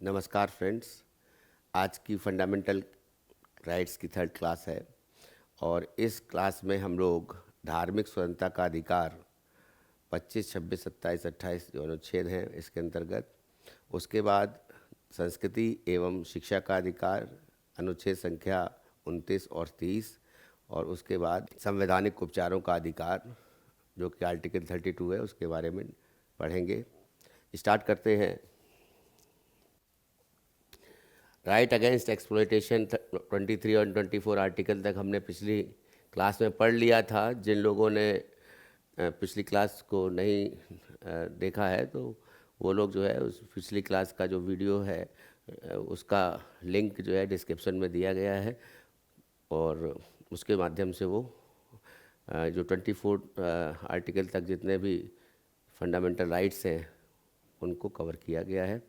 नमस्कार फ्रेंड्स। आज की फंडामेंटल राइट्स की थर्ड क्लास है और इस क्लास में हम लोग धार्मिक स्वतंत्रता का अधिकार 25, 26, 27, 28 जो अनुच्छेद हैं इसके अंतर्गत, उसके बाद संस्कृति एवं शिक्षा का अधिकार अनुच्छेद संख्या 29 और 30, और उसके बाद संवैधानिक उपचारों का अधिकार जो कि आर्टिकल 32 है उसके बारे में पढ़ेंगे। स्टार्ट करते हैं। राइट अगेंस्ट एक्सप्लॉयटेशन 23 और 24 आर्टिकल तक हमने पिछली क्लास में पढ़ लिया था। जिन लोगों ने पिछली क्लास को नहीं देखा है तो वो लोग जो है उस पिछली क्लास का जो वीडियो है उसका लिंक जो है डिस्क्रिप्शन में दिया गया है और उसके माध्यम से वो जो 24 आर्टिकल तक जितने भी फंडामेंटल राइट्स हैं उनको कवर किया गया है।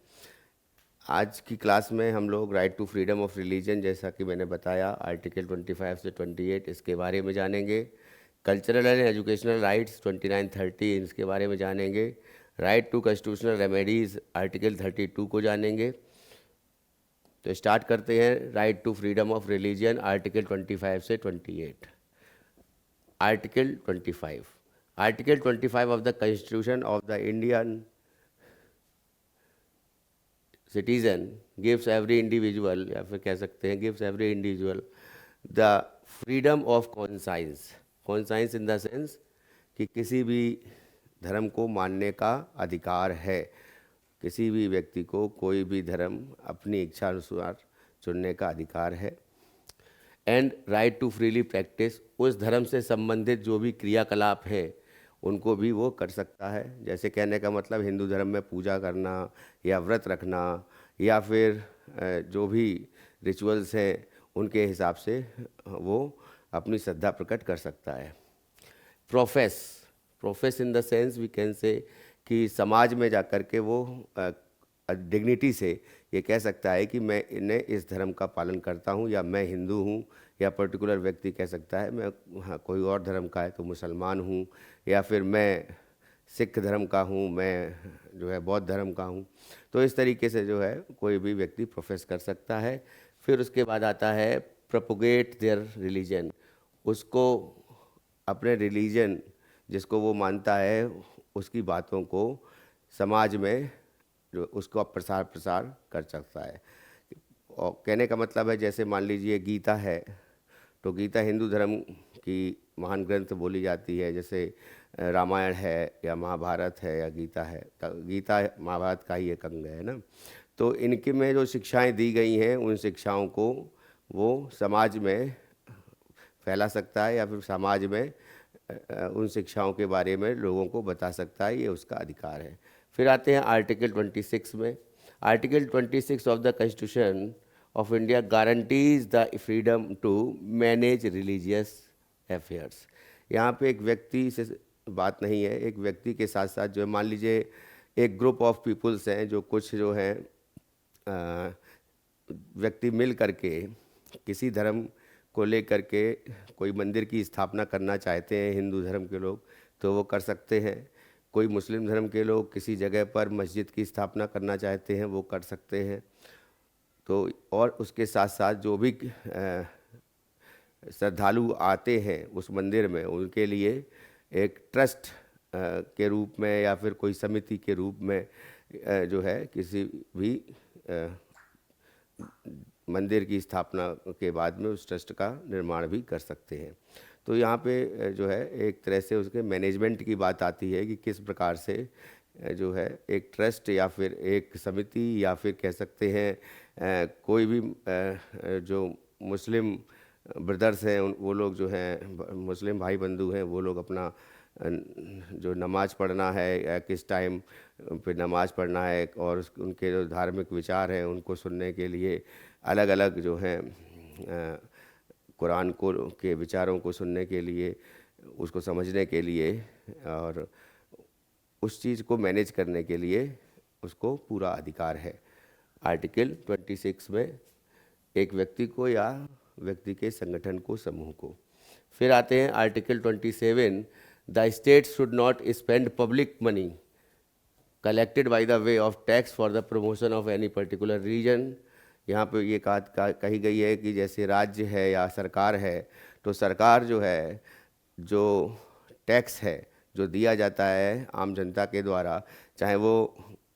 आज की क्लास में हम लोग right to freedom of religion, जैसा कि मैंने बताया, आर्टिकल 25 से 28 इसके बारे में जानेंगे। कल्चरल एंड एजुकेशनल राइट्स 29, 30 इसके बारे में जानेंगे। Right to constitutional remedies article 32 को जानेंगे। तो स्टार्ट करते हैं। Right to freedom of religion article 25 से 28। Article 25, article 25 of the constitution of the Indian citizen gives every individual, या फिर कह सकते हैं gives every individual the freedom of conscience. Conscience in the sense कि किसी भी धर्म को मानने का अधिकार है। किसी भी व्यक्ति को कोई भी धर्म अपनी इच्छा अनुसार चुनने का अधिकार है। And right to freely practise, उस धर्म से संबंधित जो भी क्रियाकलाप है उनको भी वो कर सकता है। जैसे कहने का मतलब हिंदू धर्म में पूजा करना या व्रत रखना या फिर जो भी रिचुअल्स हैं उनके हिसाब से वो अपनी श्रद्धा प्रकट कर सकता है। Profess, profess in the sense we can say कि समाज में जाकर के वो डिग्निटी से ये कह सकता है कि मैं इन्हें इस धर्म का पालन करता हूँ, या मैं हिंदू हूँ, या पर्टिकुलर व्यक्ति कह सकता है मैं कोई और धर्म का है तो मुसलमान हूँ, या फिर मैं सिख धर्म का हूँ, मैं जो है बौद्ध धर्म का हूँ। तो इस तरीके से जो है कोई भी व्यक्ति प्रोफेस कर सकता है। फिर उसके बाद आता है प्रोपोगेट देयर रिलीजन, उसको अपने रिलीजन जिसको वो मानता है उसकी बातों को समाज में जो उसको आप प्रसार कर सकता है। और कहने का मतलब है जैसे मान लीजिए गीता है, तो गीता हिंदू धर्म की महान ग्रंथ बोली जाती है। जैसे रामायण है या महाभारत है या गीता है, गीता महाभारत का ही एक अंग है ना। तो इनके में जो शिक्षाएं दी गई हैं उन शिक्षाओं को वो समाज में फैला सकता है या फिर समाज में उन शिक्षाओं के बारे में लोगों को बता सकता है, ये उसका अधिकार है। फिर आते हैं आर्टिकल 26 में। Article 26 of the constitution of India guarantees the freedom to manage religious affairs. यहाँ पे एक व्यक्ति से बात नहीं है, एक व्यक्ति के साथ साथ जो है मान लीजिए एक ग्रुप ऑफ पीपल्स हैं, जो कुछ जो हैं व्यक्ति मिल करके किसी धर्म को लेकर के कोई मंदिर की स्थापना करना चाहते हैं, हिंदू धर्म के लोग तो वो कर सकते हैं। कोई मुस्लिम धर्म के लोग किसी जगह पर मस्जिद की स्थापना करना चाहते हैं वो कर सकते हैं। तो और उसके साथ साथ जो भी श्रद्धालु आते हैं उस मंदिर में उनके लिए एक ट्रस्ट के रूप में या फिर कोई समिति के रूप में जो है किसी भी मंदिर की स्थापना के बाद में उस ट्रस्ट का निर्माण भी कर सकते हैं। तो यहाँ पे जो है एक तरह से उसके मैनेजमेंट की बात आती है कि किस प्रकार से जो है एक ट्रस्ट या फिर एक समिति या फिर कह सकते हैं कोई भी जो मुस्लिम ब्रदर्स हैं वो लोग जो हैं मुस्लिम भाई बंधु हैं वो लोग अपना जो नमाज़ पढ़ना है या किस टाइम पे नमाज़ पढ़ना है और उनके जो धार्मिक विचार हैं उनको सुनने के लिए अलग अलग जो हैं कुरान को के विचारों को सुनने के लिए, उसको समझने के लिए और उस चीज़ को मैनेज करने के लिए उसको पूरा अधिकार है। आर्टिकल 26 में एक व्यक्ति को या व्यक्ति के संगठन को, समूह को। फिर आते हैं article 27, the state should not spend public money collected by the way of tax for the promotion of any particular region। यहाँ पे ये कही गई है कि जैसे राज्य है या सरकार है, तो सरकार जो है, जो टैक्स है जो दिया जाता है आम जनता के द्वारा, चाहे वो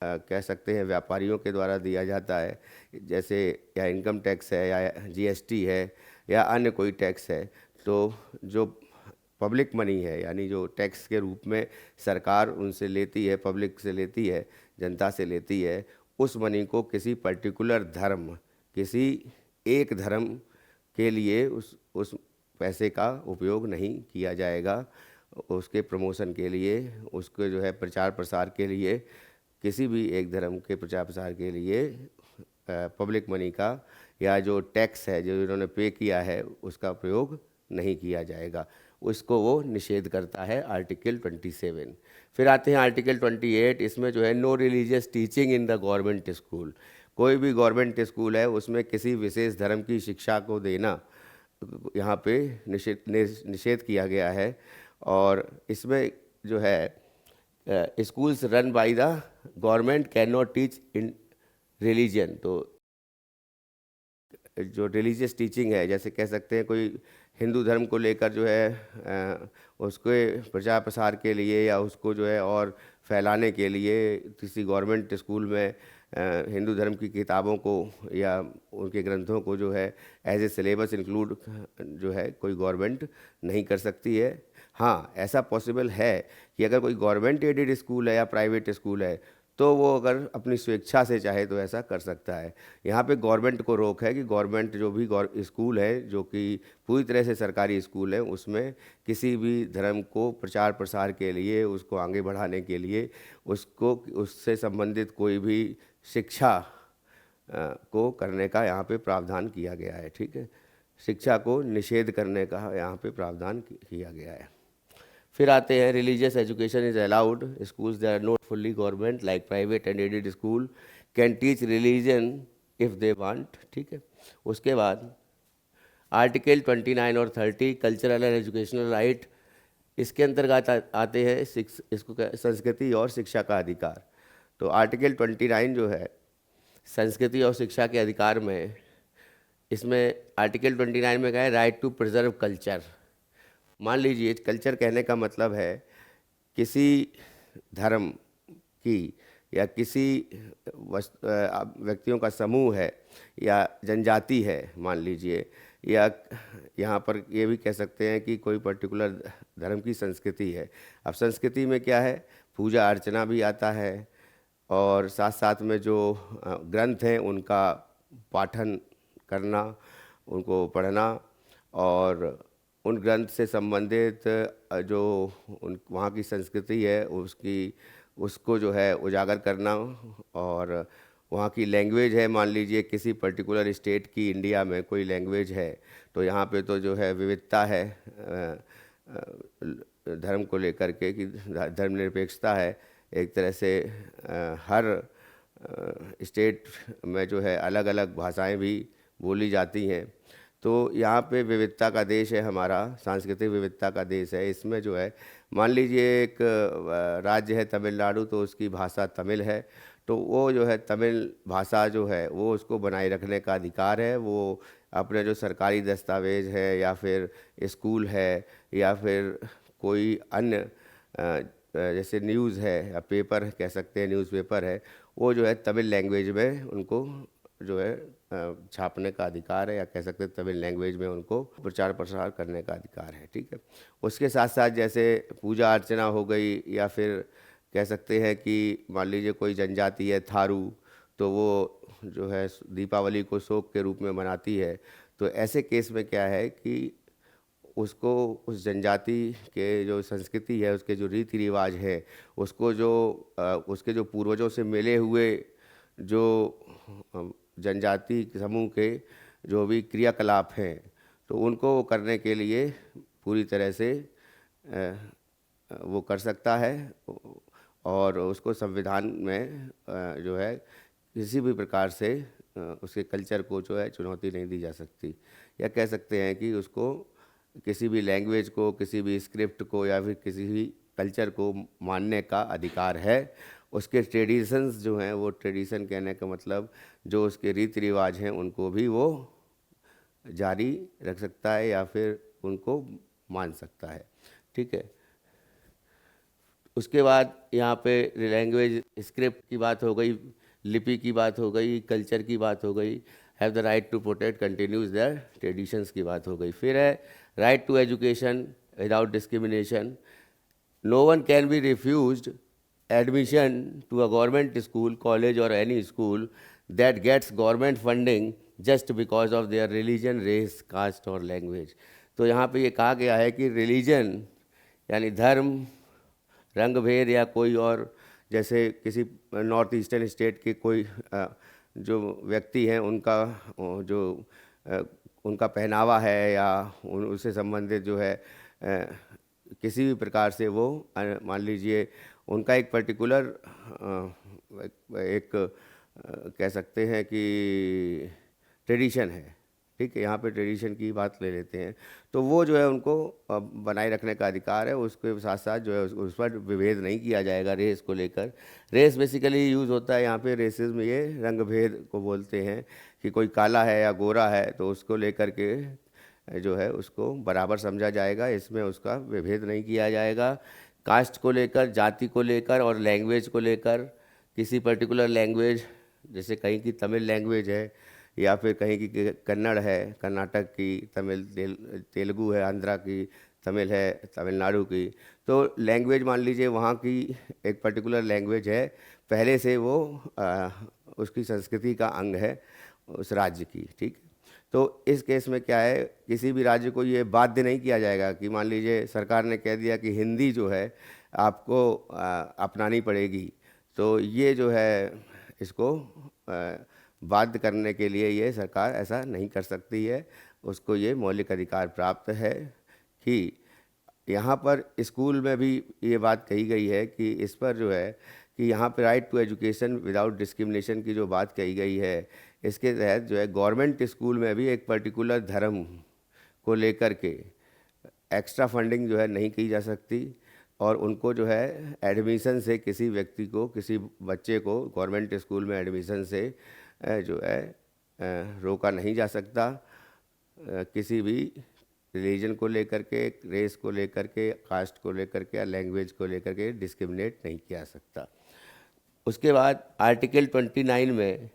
कह सकते हैं व्यापारियों के द्वारा दिया जाता है, जैसे या इनकम टैक्स है या जीएसटी है या अन्य कोई टैक्स है, तो जो पब्लिक मनी है, यानी जो टैक्स के रूप में सरकार उनसे लेती है, पब्लिक से लेती है, जनता से लेती है, उस मनी को किसी पर्टिकुलर धर्म, किसी एक धर्म के लिए उस पैसे का उपयोग नहीं किया जाएगा। उसके प्रमोशन के लिए, उसके जो है प्रचार प्रसार के लिए, किसी भी एक धर्म के प्रचार प्रसार के लिए पब्लिक मनी का या जो टैक्स है जो इन्होंने पे किया है उसका प्रयोग नहीं किया जाएगा। उसको वो निषेध करता है आर्टिकल 27। फिर आते हैं आर्टिकल 28। इसमें जो है no religious teaching in the government school. कोई भी गवर्नमेंट स्कूल है उसमें किसी विशेष धर्म की शिक्षा को देना यहाँ पे निषेध किया गया है। और इसमें जो है schools run by the government can not teach in religion. तो जो रिलीजियस टीचिंग है, जैसे कह सकते हैं कोई हिंदू धर्म को लेकर जो है उसके प्रचार प्रसार के लिए या उसको जो है और फैलाने के लिए किसी गवर्नमेंट स्कूल में हिंदू धर्म की किताबों को या उनके ग्रंथों को जो है एज ए सिलेबस इंक्लूड जो है कोई गवर्नमेंट नहीं कर सकती है। हाँ, ऐसा पॉसिबल है कि अगर कोई गवर्नमेंट एडेड स्कूल है या प्राइवेट स्कूल है तो वो अगर अपनी स्वेच्छा से चाहे तो ऐसा कर सकता है। यहाँ पे गवर्नमेंट को रोक है कि गवर्नमेंट जो भी स्कूल है जो कि पूरी तरह से सरकारी स्कूल है उसमें किसी भी धर्म को प्रचार प्रसार के लिए, उसको आगे बढ़ाने के लिए, उसको उससे संबंधित कोई भी शिक्षा को करने का यहाँ पे प्रावधान किया गया है। ठीक है, शिक्षा को निषेध करने का यहाँ पे प्रावधान किया गया है। फिर आते हैं religious education is allowed. Schools that are not fully government like private and aided school can teach religion if they want. ठीक है, उसके बाद आर्टिकल 29 और 30 कल्चरल एंड एजुकेशनल राइट। इसके अंतर्गत आते हैं इसको संस्कृति और शिक्षा का अधिकार। तो आर्टिकल 29 जो है संस्कृति और शिक्षा के अधिकार में, इसमें आर्टिकल 29 में क्या है, राइट टू प्रिजर्व कल्चर। मान लीजिए कल्चर कहने का मतलब है किसी धर्म की या किसी व्यक्तियों का समूह है या जनजाति है मान लीजिए, या यहाँ पर ये भी कह सकते हैं कि कोई पर्टिकुलर धर्म की संस्कृति है। अब संस्कृति में क्या है, पूजा अर्चना भी आता है और साथ साथ में जो ग्रंथ हैं उनका पाठन करना, उनको पढ़ना और उन ग्रंथ से संबंधित जो वहाँ की संस्कृति है उसको जो है उजागर करना। और वहाँ की लैंग्वेज है, मान लीजिए किसी पर्टिकुलर स्टेट की इंडिया में कोई लैंग्वेज है तो यहाँ पे तो जो है विविधता है धर्म को लेकर के कि धर्मनिरपेक्षता है एक तरह से। हर स्टेट में जो है अलग अलग भाषाएं भी बोली जाती हैं। तो यहाँ पे विविधता का देश है हमारा, सांस्कृतिक विविधता का देश है। इसमें जो है मान लीजिए एक राज्य है तमिलनाडु, तो उसकी भाषा तमिल है, तो वो जो है तमिल भाषा जो है वो उसको बनाए रखने का अधिकार है। वो अपने जो सरकारी दस्तावेज है या फिर स्कूल है या फिर कोई अन्य जैसे न्यूज़ है या पेपर कह सकते हैं, न्यूज़पेपर है, वो जो है तमिल लैंग्वेज में उनको जो है छापने का अधिकार है या कह सकते हैं तमिल लैंग्वेज में उनको प्रचार प्रसार करने का अधिकार है। ठीक है, उसके साथ साथ जैसे पूजा अर्चना हो गई या फिर कह सकते हैं कि मान लीजिए कोई जनजाति है थारू, तो वो जो है दीपावली को शोक के रूप में मनाती है। तो ऐसे केस में क्या है कि उसको उस जनजाति के जो संस्कृति है, उसके जो रीति रिवाज है, उसको जो उसके जो पूर्वजों से मिले हुए जो जनजाति समूह के जो भी क्रियाकलाप हैं तो उनको करने के लिए पूरी तरह से वो कर सकता है और उसको संविधान में जो है किसी भी प्रकार से उसके कल्चर को जो है चुनौती नहीं दी जा सकती। या कह सकते हैं कि उसको किसी भी लैंग्वेज को, किसी भी स्क्रिप्ट को या फिर किसी भी कल्चर को मानने का अधिकार है उसके ट्रेडिशंस जो हैं, वो ट्रेडिशन कहने का मतलब जो उसके रीति रिवाज हैं उनको भी वो जारी रख सकता है या फिर उनको मान सकता है। ठीक है। उसके बाद यहाँ पे लैंग्वेज स्क्रिप्ट की बात हो गई, लिपि की बात हो गई, कल्चर की बात हो गई, have the right to protect continues their traditions की बात हो गई। फिर है right to education without discrimination. No one can be refused admission to a government school, college और any school that gets government funding just because of their religion, race, caste और language. तो यहाँ पे ये कहा गया है कि रिलीजन यानी धर्म, रंग भेद या कोई और, जैसे किसी नॉर्थ ईस्टर्न स्टेट के कोई जो व्यक्ति हैं उनका जो उनका पहनावा है या उससे संबंधित जो है किसी भी प्रकार से वो मान लीजिए उनका एक पर्टिकुलर एक कह सकते हैं कि ट्रेडिशन है। ठीक है, यहाँ पे ट्रेडिशन की बात ले लेते हैं, तो वो जो है उनको बनाए रखने का अधिकार है। उसके साथ साथ जो है उस पर विभेद नहीं किया जाएगा रेस को लेकर। रेस बेसिकली यूज़ होता है यहाँ पे रेसिज्म, ये रंग भेद को बोलते हैं कि कोई काला है या गोरा है तो उसको लेकर के जो है उसको बराबर समझा जाएगा, इसमें उसका विभेद नहीं किया जाएगा। कास्ट को लेकर, जाति को लेकर और लैंग्वेज को लेकर, किसी पर्टिकुलर लैंग्वेज जैसे कहीं की तमिल लैंग्वेज है या फिर कहीं की कन्नड़ है, कर्नाटक की तमिल, तेलुगु है, आंध्रा की तमिल है, तमिलनाडु की, तो लैंग्वेज मान लीजिए वहाँ की एक पर्टिकुलर लैंग्वेज है, पहले से वो उसकी संस्कृति का अंग है उस राज्य की। ठीक, तो इस केस में क्या है, किसी भी राज्य को ये बाध्य नहीं किया जाएगा कि मान लीजिए सरकार ने कह दिया कि हिंदी जो है आपको अपनानी पड़ेगी, तो ये जो है इसको बाध्य करने के लिए ये सरकार ऐसा नहीं कर सकती है। उसको ये मौलिक अधिकार प्राप्त है कि यहाँ पर स्कूल में भी ये बात कही गई है कि इस पर जो है कि यहाँ पर right to education without discrimination की जो बात कही गई है, इसके तहत जो है गवर्नमेंट स्कूल में भी एक पर्टिकुलर धर्म को लेकर के एक्स्ट्रा फंडिंग जो है नहीं की जा सकती और उनको जो है एडमिशन से किसी व्यक्ति को, किसी बच्चे को गवर्नमेंट स्कूल में एडमिशन से जो है रोका नहीं जा सकता। किसी भी रिलीजन को लेकर के, रेस को लेकर के, कास्ट को लेकर के या लैंग्वेज को लेकर के डिस्क्रिमिनेट नहीं किया सकता। उसके बाद आर्टिकल 29 में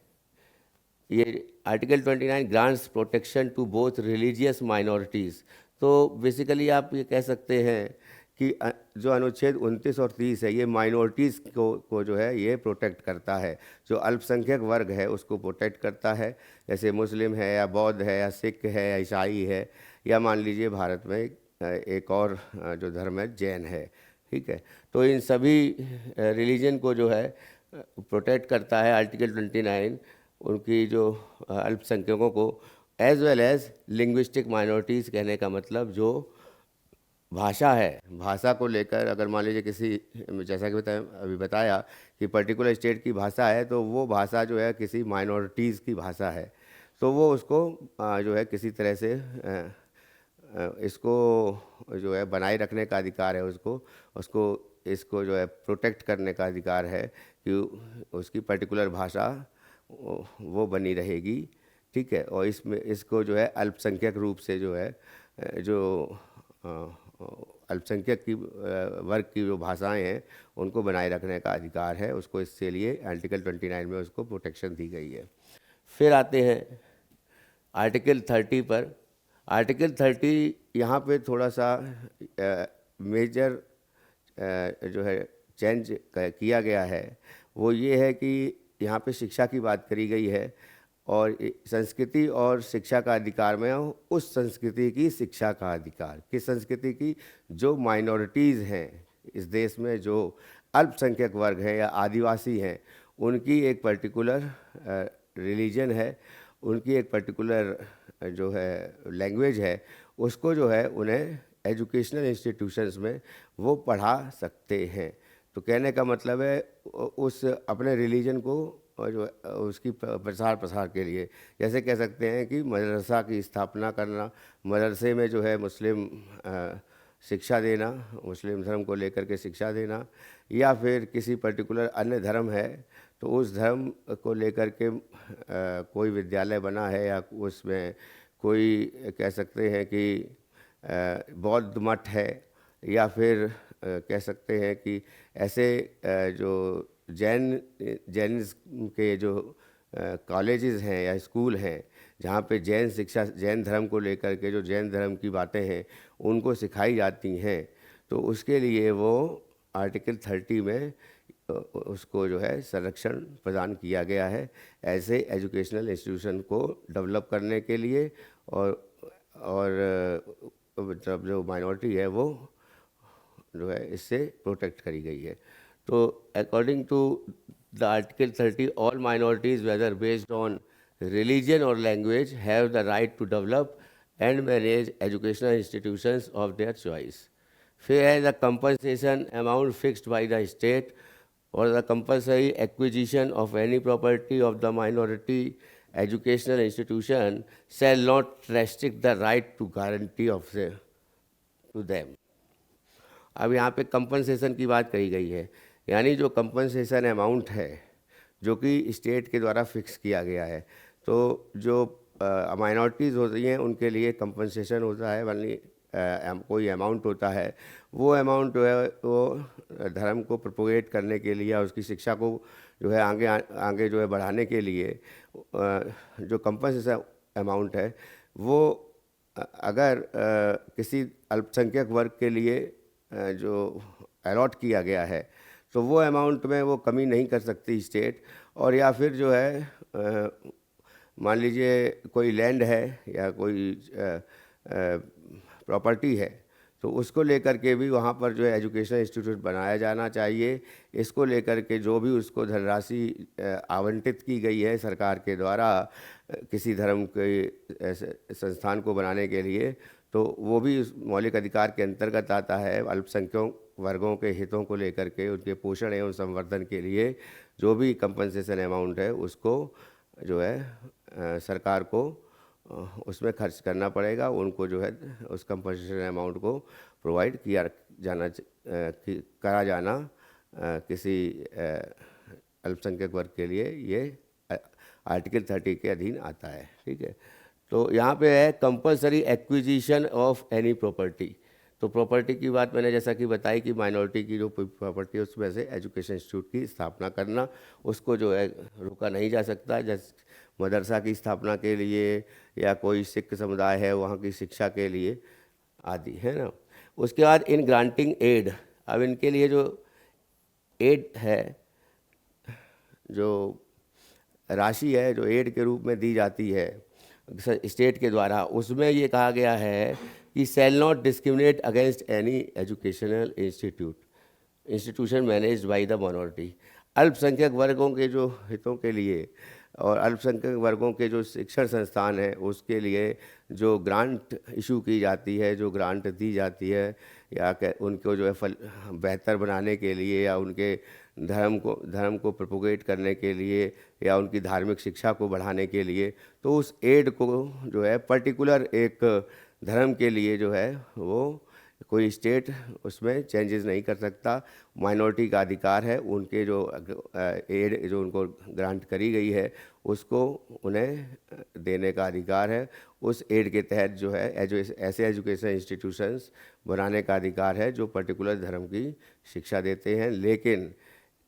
ये article 29 grants protection to both religious minorities. तो बेसिकली आप ये कह सकते हैं कि जो अनुच्छेद 29 और 30 है ये माइनॉरिटीज़ को जो है ये प्रोटेक्ट करता है, जो अल्पसंख्यक वर्ग है उसको प्रोटेक्ट करता है, जैसे मुस्लिम है या बौद्ध है या सिख है या ईसाई है या मान लीजिए भारत में एक और जो धर्म है जैन है। ठीक है, तो इन सभी रिलीजन को जो है प्रोटेक्ट करता है आर्टिकल 29, उनकी जो अल्पसंख्यकों को, as well as linguistic minorities कहने का मतलब जो भाषा है, भाषा को लेकर अगर मान लीजिए किसी, जैसा कि अभी बताया कि पर्टिकुलर स्टेट की भाषा है तो वो भाषा जो है किसी माइनॉरिटीज़ की भाषा है, तो वो उसको जो है किसी तरह से इसको जो है बनाए रखने का अधिकार है, उसको इसको जो है प्रोटेक्ट करने का अधिकार है कि उसकी पर्टिकुलर भाषा वो बनी रहेगी। ठीक है, और इसमें इसको जो है अल्पसंख्यक रूप से जो है जो अल्पसंख्यक की वर्ग की जो भाषाएं हैं उनको बनाए रखने का अधिकार है, उसको इससे लिए आर्टिकल 29 में उसको प्रोटेक्शन दी गई है। फिर आते हैं आर्टिकल 30 पर। आर्टिकल 30 यहाँ पे थोड़ा सा मेजर जो है चेंज किया गया है, वो ये है कि यहाँ पे शिक्षा की बात करी गई है और संस्कृति और शिक्षा का अधिकार में उस संस्कृति की शिक्षा का अधिकार, किस संस्कृति की, जो माइनॉरिटीज़ हैं इस देश में, जो अल्पसंख्यक वर्ग हैं या आदिवासी हैं, उनकी एक पर्टिकुलर रिलीजन है, उनकी एक पर्टिकुलर जो है लैंग्वेज है, उसको जो है उन्हें एजुकेशनल इंस्टीट्यूशंस में वो पढ़ा सकते हैं। तो कहने का मतलब है उस अपने रिलीजन को और जो उसकी प्रसार के लिए, जैसे कह सकते हैं कि मदरसा की स्थापना करना, मदरसे में जो है मुस्लिम शिक्षा देना, मुस्लिम धर्म को लेकर के शिक्षा देना, या फिर किसी पर्टिकुलर अन्य धर्म है तो उस धर्म को लेकर के कोई विद्यालय बना है या उसमें कोई कह सकते हैं कि बौद्ध मठ है, या फिर कह सकते हैं कि ऐसे जो जैन के जो कॉलेजेस हैं या स्कूल हैं जहाँ पे जैन शिक्षा, जैन धर्म को लेकर के जो जैन धर्म की बातें हैं उनको सिखाई जाती हैं, तो उसके लिए वो आर्टिकल 30 में उसको जो है संरक्षण प्रदान किया गया है ऐसे एजुकेशनल इंस्टीट्यूशन को डेवलप करने के लिए, और मतलब जो माइनॉरिटी है वो जो है इससे प्रोटेक्ट करी गई है। तो according to the article 30, all minorities whether based on religion or language have the right to develop and manage educational institutions of their choice. फिर है the compensation amount fixed by the state or the compulsory acquisition of any property of the minority educational institution shall not restrict the right to guarantee of to them. अब यहाँ पे compensation की बात कही गई है, यानी जो कंपनसेशन अमाउंट है जो कि स्टेट के द्वारा फिक्स किया गया है, तो जो माइनॉरिटीज़ होती हैं उनके लिए कंपनसेशन होता है, यानी कोई अमाउंट होता है, वो अमाउंट जो है वो धर्म को प्रोपोगेट करने के लिए या उसकी शिक्षा को जो है आगे जो है बढ़ाने के लिए जो कंपनसेशन अमाउंट है वो अगर किसी अल्पसंख्यक वर्ग के लिए जो अलॉट किया गया है तो वो अमाउंट में वो कमी नहीं कर सकती स्टेट। और या फिर जो है मान लीजिए कोई लैंड है या कोई प्रॉपर्टी है तो उसको लेकर के भी वहाँ पर जो है एजुकेशनल इंस्टीट्यूट बनाया जाना चाहिए। इसको लेकर के जो भी उसको धनराशि आवंटित की गई है सरकार के द्वारा किसी धर्म के संस्थान को बनाने के लिए, तो वो भी उस मौलिक अधिकार के अंतर्गत आता है। अल्पसंख्यक वर्गों के हितों को लेकर के उनके पोषण एवं संवर्धन के लिए जो भी कंपनसेशन अमाउंट है उसको जो है सरकार को उसमें खर्च करना पड़ेगा, उनको जो है उस कंपनसेशन अमाउंट को प्रोवाइड करा जाना किसी अल्पसंख्यक वर्ग के लिए ये आर्टिकल 30 के अधीन आता है। ठीक है, तो यहाँ पे है compulsory acquisition of any property. तो प्रॉपर्टी की बात मैंने जैसा कि बताई कि माइनॉरिटी की जो प्रॉपर्टी है उसमें से एजुकेशन इंस्टीट्यूट की स्थापना करना, उसको जो है रोका नहीं जा सकता। जैसे मदरसा की स्थापना के लिए या कोई सिख समुदाय है वहाँ की शिक्षा के लिए आदि, है ना। उसके बाद इन ग्रांटिंग एड, अब इनके लिए जो एड है, जो राशि है जो एड के रूप में दी जाती है स्टेट के द्वारा, उसमें ये कहा गया है कि shall not discriminate against any educational institution managed by the minority. अल्पसंख्यक वर्गों के जो हितों के लिए और अल्पसंख्यक वर्गों के जो शिक्षण संस्थान है उसके लिए जो ग्रांट इशू की जाती है, जो ग्रांट दी जाती है या उनको जो है बेहतर बनाने के लिए या उनके धर्म को प्रोपोगेट करने के लिए या उनकी धार्मिक शिक्षा को बढ़ाने के लिए, तो उस एड को जो है पर्टिकुलर एक धर्म के लिए जो है वो कोई स्टेट उसमें चेंजेस नहीं कर सकता। माइनॉरिटी का अधिकार है, उनके जो एड जो उनको ग्रांट करी गई है उसको उन्हें देने का अधिकार है। उस एड के तहत जो है ऐसे एजुकेशन इंस्टीट्यूशंस बनाने का अधिकार है जो पर्टिकुलर धर्म की शिक्षा देते हैं, लेकिन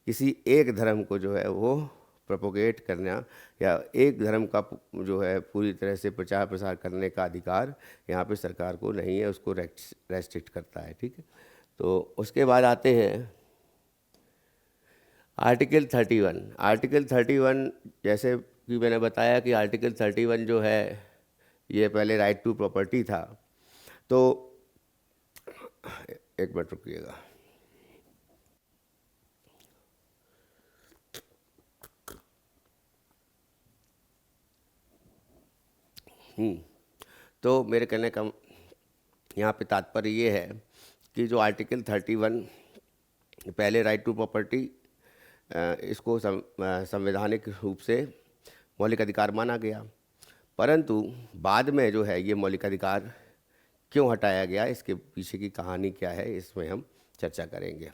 किसी एक धर्म को जो है वो प्रोपोगेट करना या एक धर्म का जो है पूरी तरह से प्रचार प्रसार करने का अधिकार यहाँ पे सरकार को नहीं है, उसको रेस्ट्रिक्ट करता है। ठीक है, तो उसके बाद आते हैं आर्टिकल 31। आर्टिकल 31 जैसे कि मैंने बताया कि आर्टिकल 31 जो है ये पहले राइट टू प्रॉपर्टी था। तो एक मिनट रुकिएगा। तो मेरे कहने का यहाँ पे तात्पर्य ये है कि जो आर्टिकल 31 पहले राइट टू प्रॉपर्टी इसको संवैधानिक रूप से मौलिक अधिकार माना गया, परंतु बाद में जो है ये मौलिक अधिकार क्यों हटाया गया, इसके पीछे की कहानी क्या है, इसमें हम चर्चा करेंगे।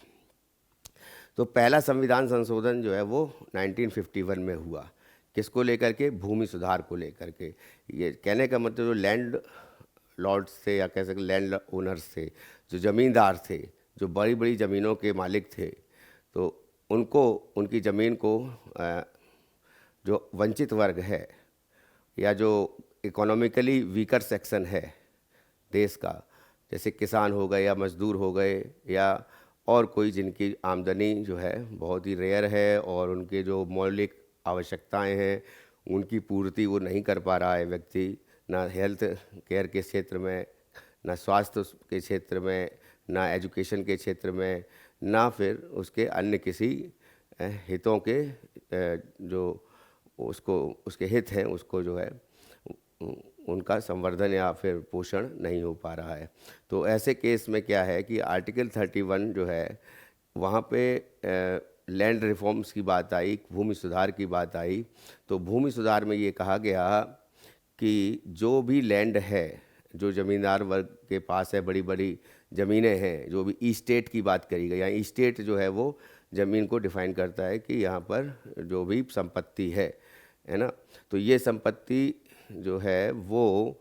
तो पहला संविधान संशोधन जो है वो 1951 में हुआ। किसको लेकर के? भूमि सुधार को लेकर के। ये कहने का मतलब जो लैंड लॉर्ड्स थे या कह सकते लैंड ओनर्स थे, जो ज़मींदार थे, जो बड़ी बड़ी ज़मीनों के मालिक थे, तो उनको उनकी ज़मीन को जो वंचित वर्ग है या जो इकोनॉमिकली वीकर सेक्शन है देश का, जैसे किसान हो गए या मजदूर हो गए या और कोई जिनकी आमदनी जो है बहुत ही रेयर है और उनके जो मौलिक आवश्यकताएं हैं उनकी पूर्ति वो नहीं कर पा रहा है व्यक्ति, ना हेल्थ केयर के क्षेत्र में, ना स्वास्थ्य के क्षेत्र में, ना एजुकेशन के क्षेत्र में, ना फिर उसके अन्य किसी हितों के जो उसको उसके हित हैं उसको जो है उनका संवर्धन या फिर पोषण नहीं हो पा रहा है। तो ऐसे केस में क्या है कि आर्टिकल 31 जो है वहाँ पे लैंड रिफॉर्म्स की बात आई, भूमि सुधार की बात आई। तो भूमि सुधार में ये कहा गया कि जो भी लैंड है, जो ज़मींदार वर्ग के पास है, बड़ी बड़ी ज़मीनें हैं, जो भी ईस्टेट की बात करी गई, यहाँ ईस्टेट जो है वो ज़मीन को डिफाइन करता है कि यहाँ पर जो भी संपत्ति है ना, तो ये संपत्ति जो है वो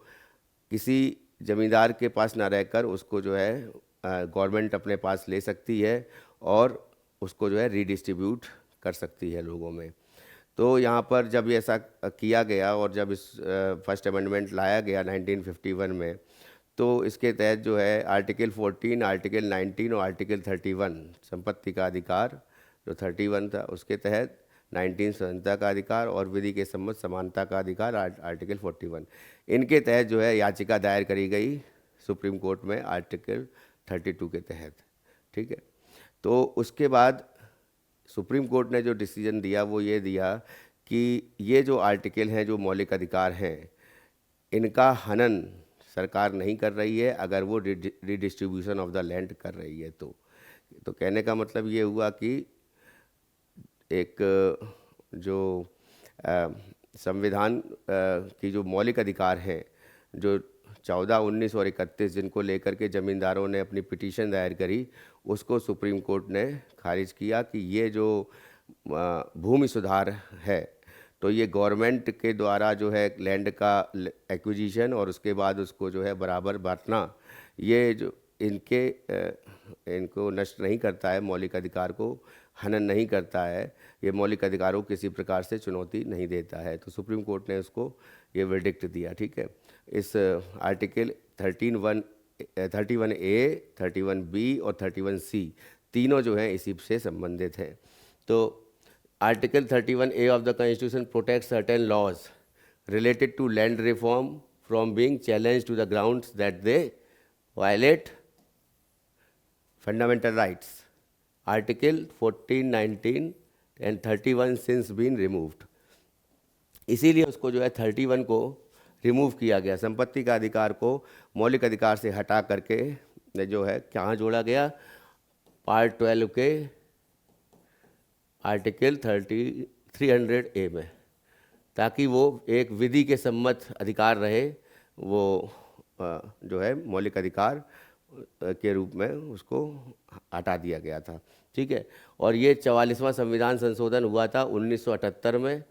किसी ज़मींदार के पास ना रहकर उसको जो है गवर्नमेंट अपने पास ले सकती है और उसको जो है रीडिस्ट्रीब्यूट कर सकती है लोगों में। तो यहाँ पर जब ये ऐसा किया गया और जब इस फर्स्ट अमेंडमेंट लाया गया 1951 में, तो इसके तहत जो है आर्टिकल 14, आर्टिकल 19 और आर्टिकल 31 संपत्ति का अधिकार जो 31 था उसके तहत, 19 स्वतंत्रता का अधिकार और विधि के सम्मत समानता का अधिकार आर्टिकल 41, इनके तहत जो है याचिका दायर करी गई सुप्रीम कोर्ट में आर्टिकल 32 के तहत। ठीक है, तो उसके बाद सुप्रीम कोर्ट ने जो डिसीजन दिया वो ये दिया कि ये जो आर्टिकल हैं, जो मौलिक अधिकार हैं, इनका हनन सरकार नहीं कर रही है अगर वो रीडिस्ट्रीब्यूशन ऑफ द लैंड कर रही है। तो कहने का मतलब ये हुआ कि एक जो संविधान की जो मौलिक अधिकार हैं, जो 14, 19 और 31 जिनको लेकर के ज़मींदारों ने अपनी पिटीशन दायर करी, उसको सुप्रीम कोर्ट ने खारिज किया कि ये जो भूमि सुधार है तो ये गवर्नमेंट के द्वारा जो है लैंड का एक्विजिशन और उसके बाद उसको जो है बराबर बांटना, ये जो इनको नष्ट नहीं करता है, मौलिक अधिकार को हनन नहीं करता है, ये मौलिक अधिकारों को किसी प्रकार से चुनौती नहीं देता है। तो सुप्रीम कोर्ट ने उसको ये वर्डिक्ट दिया। ठीक है, इस आर्टिकल 31A, 31B और 31C तीनों जो हैं इसी से संबंधित हैं। तो article 31A of the constitution protect certain laws related to land reform from being challenge to the grounds that they violate fundamental rights. Article 14, 19 and 31 since been removed. इसीलिए उसको जो है 31 को रिमूव किया गया, संपत्ति का अधिकार को मौलिक अधिकार से हटा करके जो है कहाँ जोड़ा गया, पार्ट 12 के आर्टिकल 300A में, ताकि वो एक विधि के सम्मत अधिकार रहे, वो जो है मौलिक अधिकार के रूप में उसको हटा दिया गया था। ठीक है, और ये 44वां संविधान संशोधन हुआ था 1978 में,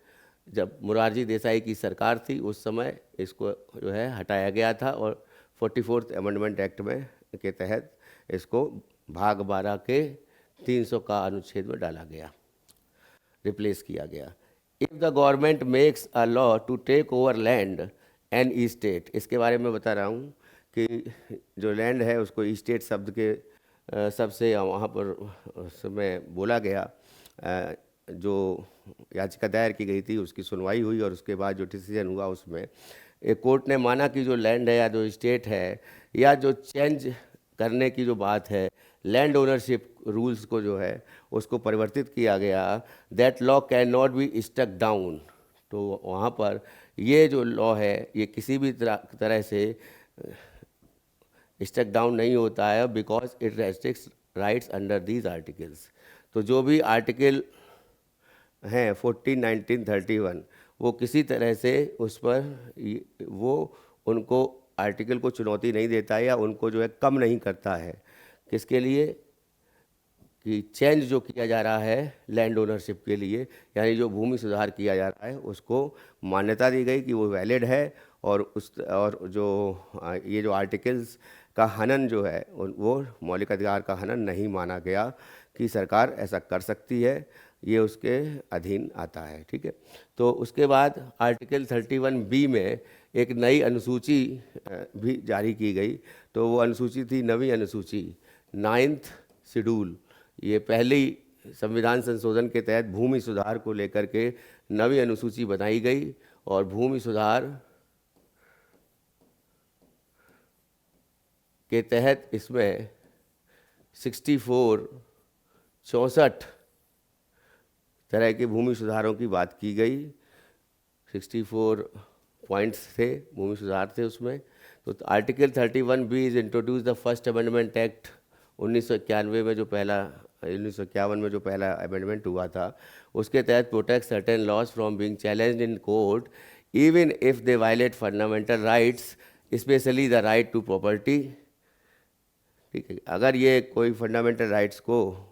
जब मुरारजी देसाई की सरकार थी उस समय इसको जो है हटाया गया था और 44th अमेंडमेंट एक्ट में के तहत इसको भाग 12 के 300 का अनुच्छेद में डाला गया, रिप्लेस किया गया। If the government makes a law to take over land and estate, इसके बारे में बता रहा हूँ कि जो लैंड है उसको ई स्टेट शब्द के सबसे वहाँ पर उसमें बोला गया। जो याचिका दायर की गई थी उसकी सुनवाई हुई और उसके बाद जो डिसीजन हुआ उसमें एक कोर्ट ने माना कि जो लैंड है या जो स्टेट है या जो चेंज करने की जो बात है, लैंड ओनरशिप रूल्स को जो है उसको परिवर्तित किया गया, that law can not be struck down. तो वहाँ पर ये जो लॉ है ये किसी भी तरह से स्टक डाउन नहीं होता है, because it restricts rights under these articles. तो जो भी आर्टिकल हैं 14, 19, 31 वो किसी तरह से उस पर वो उनको आर्टिकल को चुनौती नहीं देता है या उनको जो है कम नहीं करता है। किसके लिए? कि चेंज जो किया जा रहा है लैंड ओनरशिप के लिए, यानी जो भूमि सुधार किया जा रहा है उसको मान्यता दी गई कि वो वैलिड है, और जो ये जो आर्टिकल्स का हनन जो है वो मौलिक अधिकार का हनन नहीं माना गया कि सरकार ऐसा कर सकती है, ये उसके अधीन आता है। ठीक है, तो उसके बाद आर्टिकल 31B में एक नई अनुसूची भी जारी की गई। तो वो अनुसूची थी नवीं अनुसूची, 9th शेड्यूल। ये पहली संविधान संशोधन के तहत भूमि सुधार को लेकर के नवी अनुसूची बनाई गई, और भूमि सुधार के तहत इसमें 64 तरह के भूमि सुधारों की बात की गई। 64 पॉइंट्स थे, भूमि सुधार थे उसमें। तो article 31B is introduce the first amendment act 1991 में, जो पहला 1951 में जो पहला अमेंडमेंट हुआ था, उसके तहत protect certain laws from being challenged in court even if they violate fundamental rights, specially the right to property. ठीक है, अगर ये कोई फंडामेंटल राइट्स को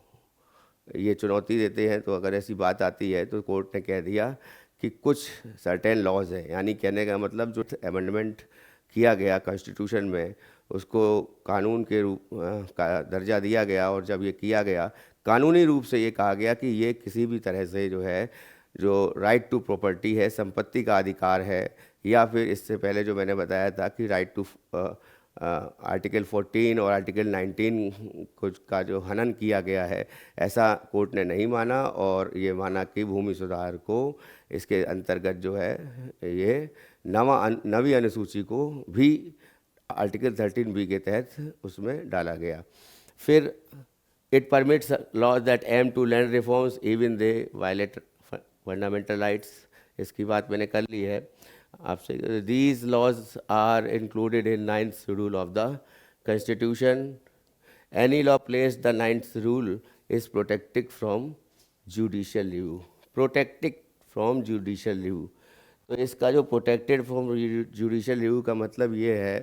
ये चुनौती देते हैं, तो अगर ऐसी बात आती है तो कोर्ट ने कह दिया कि कुछ सर्टेन लॉज हैं, यानी कहने का मतलब जो अमेंडमेंट किया गया कॉन्स्टिट्यूशन में उसको कानून के रूप का दर्जा दिया गया, और जब ये किया गया कानूनी रूप से ये कहा गया कि ये किसी भी तरह से जो है, जो राइट टू प्रॉपर्टी है, संपत्ति का अधिकार है, या फिर इससे पहले जो मैंने बताया था कि राइट टू आर्टिकल 14 और आर्टिकल 19 कुछ का जो हनन किया गया है, ऐसा कोर्ट ने नहीं माना, और ये माना कि भूमि सुधार को इसके अंतर्गत जो है ये नवी अनुसूची को भी आर्टिकल 13B के तहत उसमें डाला गया। फिर it permits laws that aim to land reforms even they violate fundamental rights, इसकी बात मैंने कर ली है आपसे। These laws are included in 9th schedule of the Constitution. Any law placed the 9th rule is protected from judicial review. Protected from judicial review. तो इसका जो प्रोटेक्टेड फ्रॉम जुडिशियल रिव्यू का मतलब ये है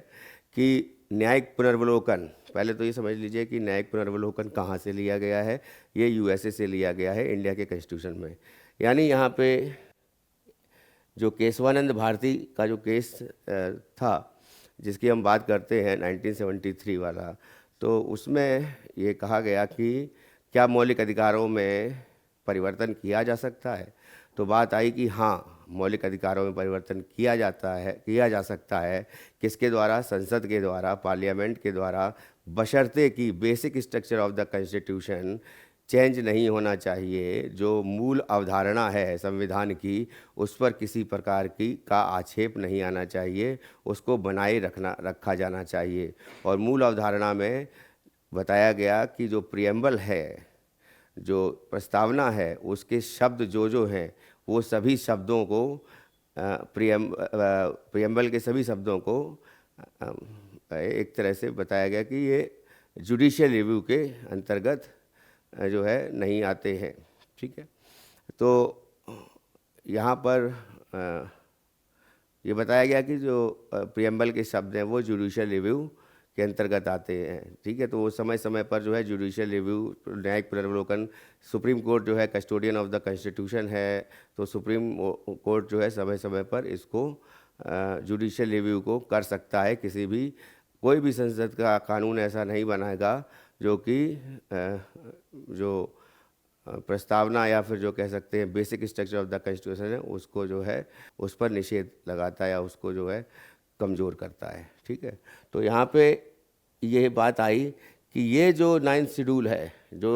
कि न्यायिक पुनर्वलोकन, पहले तो ये समझ लीजिए कि न्यायिक पुनर्वलोकन कहाँ से लिया गया है। ये यूएसए से लिया गया है, इंडिया के कॉन्स्टिट्यूशन में। यानी यहाँ पे जो केशवानंद भारती का जो केस था जिसकी हम बात करते हैं 1973 वाला, तो उसमें ये कहा गया कि क्या मौलिक अधिकारों में परिवर्तन किया जा सकता है। तो बात आई कि हाँ, मौलिक अधिकारों में परिवर्तन किया जा सकता है। किसके द्वारा? संसद के द्वारा, पार्लियामेंट के द्वारा, बशर्ते कि basic structure of the constitution change नहीं होना चाहिए। जो मूल अवधारणा है संविधान की, उस पर किसी प्रकार का आक्षेप नहीं आना चाहिए, उसको बनाए रखा जाना चाहिए। और मूल अवधारणा में बताया गया कि जो प्रियम्बल है, जो प्रस्तावना है, उसके शब्द जो हैं वो सभी शब्दों को प्रियम्बल के सभी शब्दों को एक तरह से बताया गया कि ये जुडिशियल रिव्यू के अंतर्गत जो है नहीं आते हैं। ठीक है, तो यहाँ पर ये बताया गया कि जो प्रियम्बल के शब्द हैं वो जुडिशियल रिव्यू के अंतर्गत आते हैं। ठीक है, तो वो समय समय पर जो है जुडिशियल रिव्यू, न्यायिक पुनर्वलोकन, सुप्रीम कोर्ट जो है कस्टोडियन ऑफ द कॉन्स्टिट्यूशन है, तो सुप्रीम कोर्ट जो है समय समय पर इसको जुडिशियल रिव्यू को कर सकता है। कोई भी संसद का कानून ऐसा नहीं बनाएगा जो कि जो प्रस्तावना या फिर जो कह सकते हैं basic structure of the constitution है, उसको जो है उस पर निषेध लगाता है या उसको जो है कमज़ोर करता है। ठीक है, तो यहाँ पे ये बात आई कि ये जो 9th शेड्यूल है, जो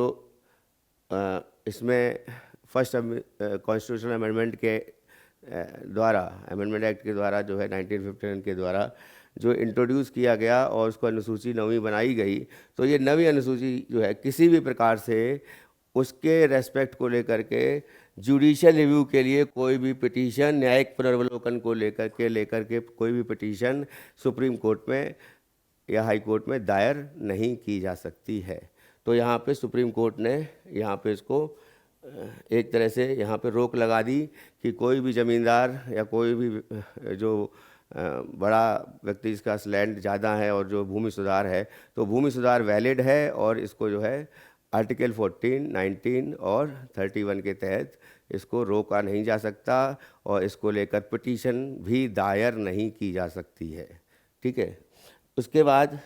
इसमें फर्स्ट कॉन्स्टिट्यूशनल अमेंडमेंट के द्वारा, अमेंडमेंट एक्ट के द्वारा जो है 1959 के द्वारा जो इंट्रोड्यूस किया गया और उसको अनुसूची नवी बनाई गई, तो ये नवी अनुसूची जो है किसी भी प्रकार से उसके रेस्पेक्ट को लेकर के जुडिशियल रिव्यू के लिए कोई भी पिटीशन, न्यायिक पुनर्वलोकन को लेकर के कोई भी पिटीशन सुप्रीम कोर्ट में या हाई कोर्ट में दायर नहीं की जा सकती है। तो यहाँ पे सुप्रीम कोर्ट ने यहाँ पे इसको एक तरह से यहाँ पे रोक लगा दी कि कोई भी ज़मींदार या कोई भी जो बड़ा व्यक्ति जिसका लैंड ज़्यादा है और जो भूमि सुधार है, तो भूमि सुधार वैलिड है और इसको जो है आर्टिकल 14, 19 और 31 के तहत इसको रोका नहीं जा सकता और इसको लेकर पिटीशन भी दायर नहीं की जा सकती है। ठीक है। उसके बाद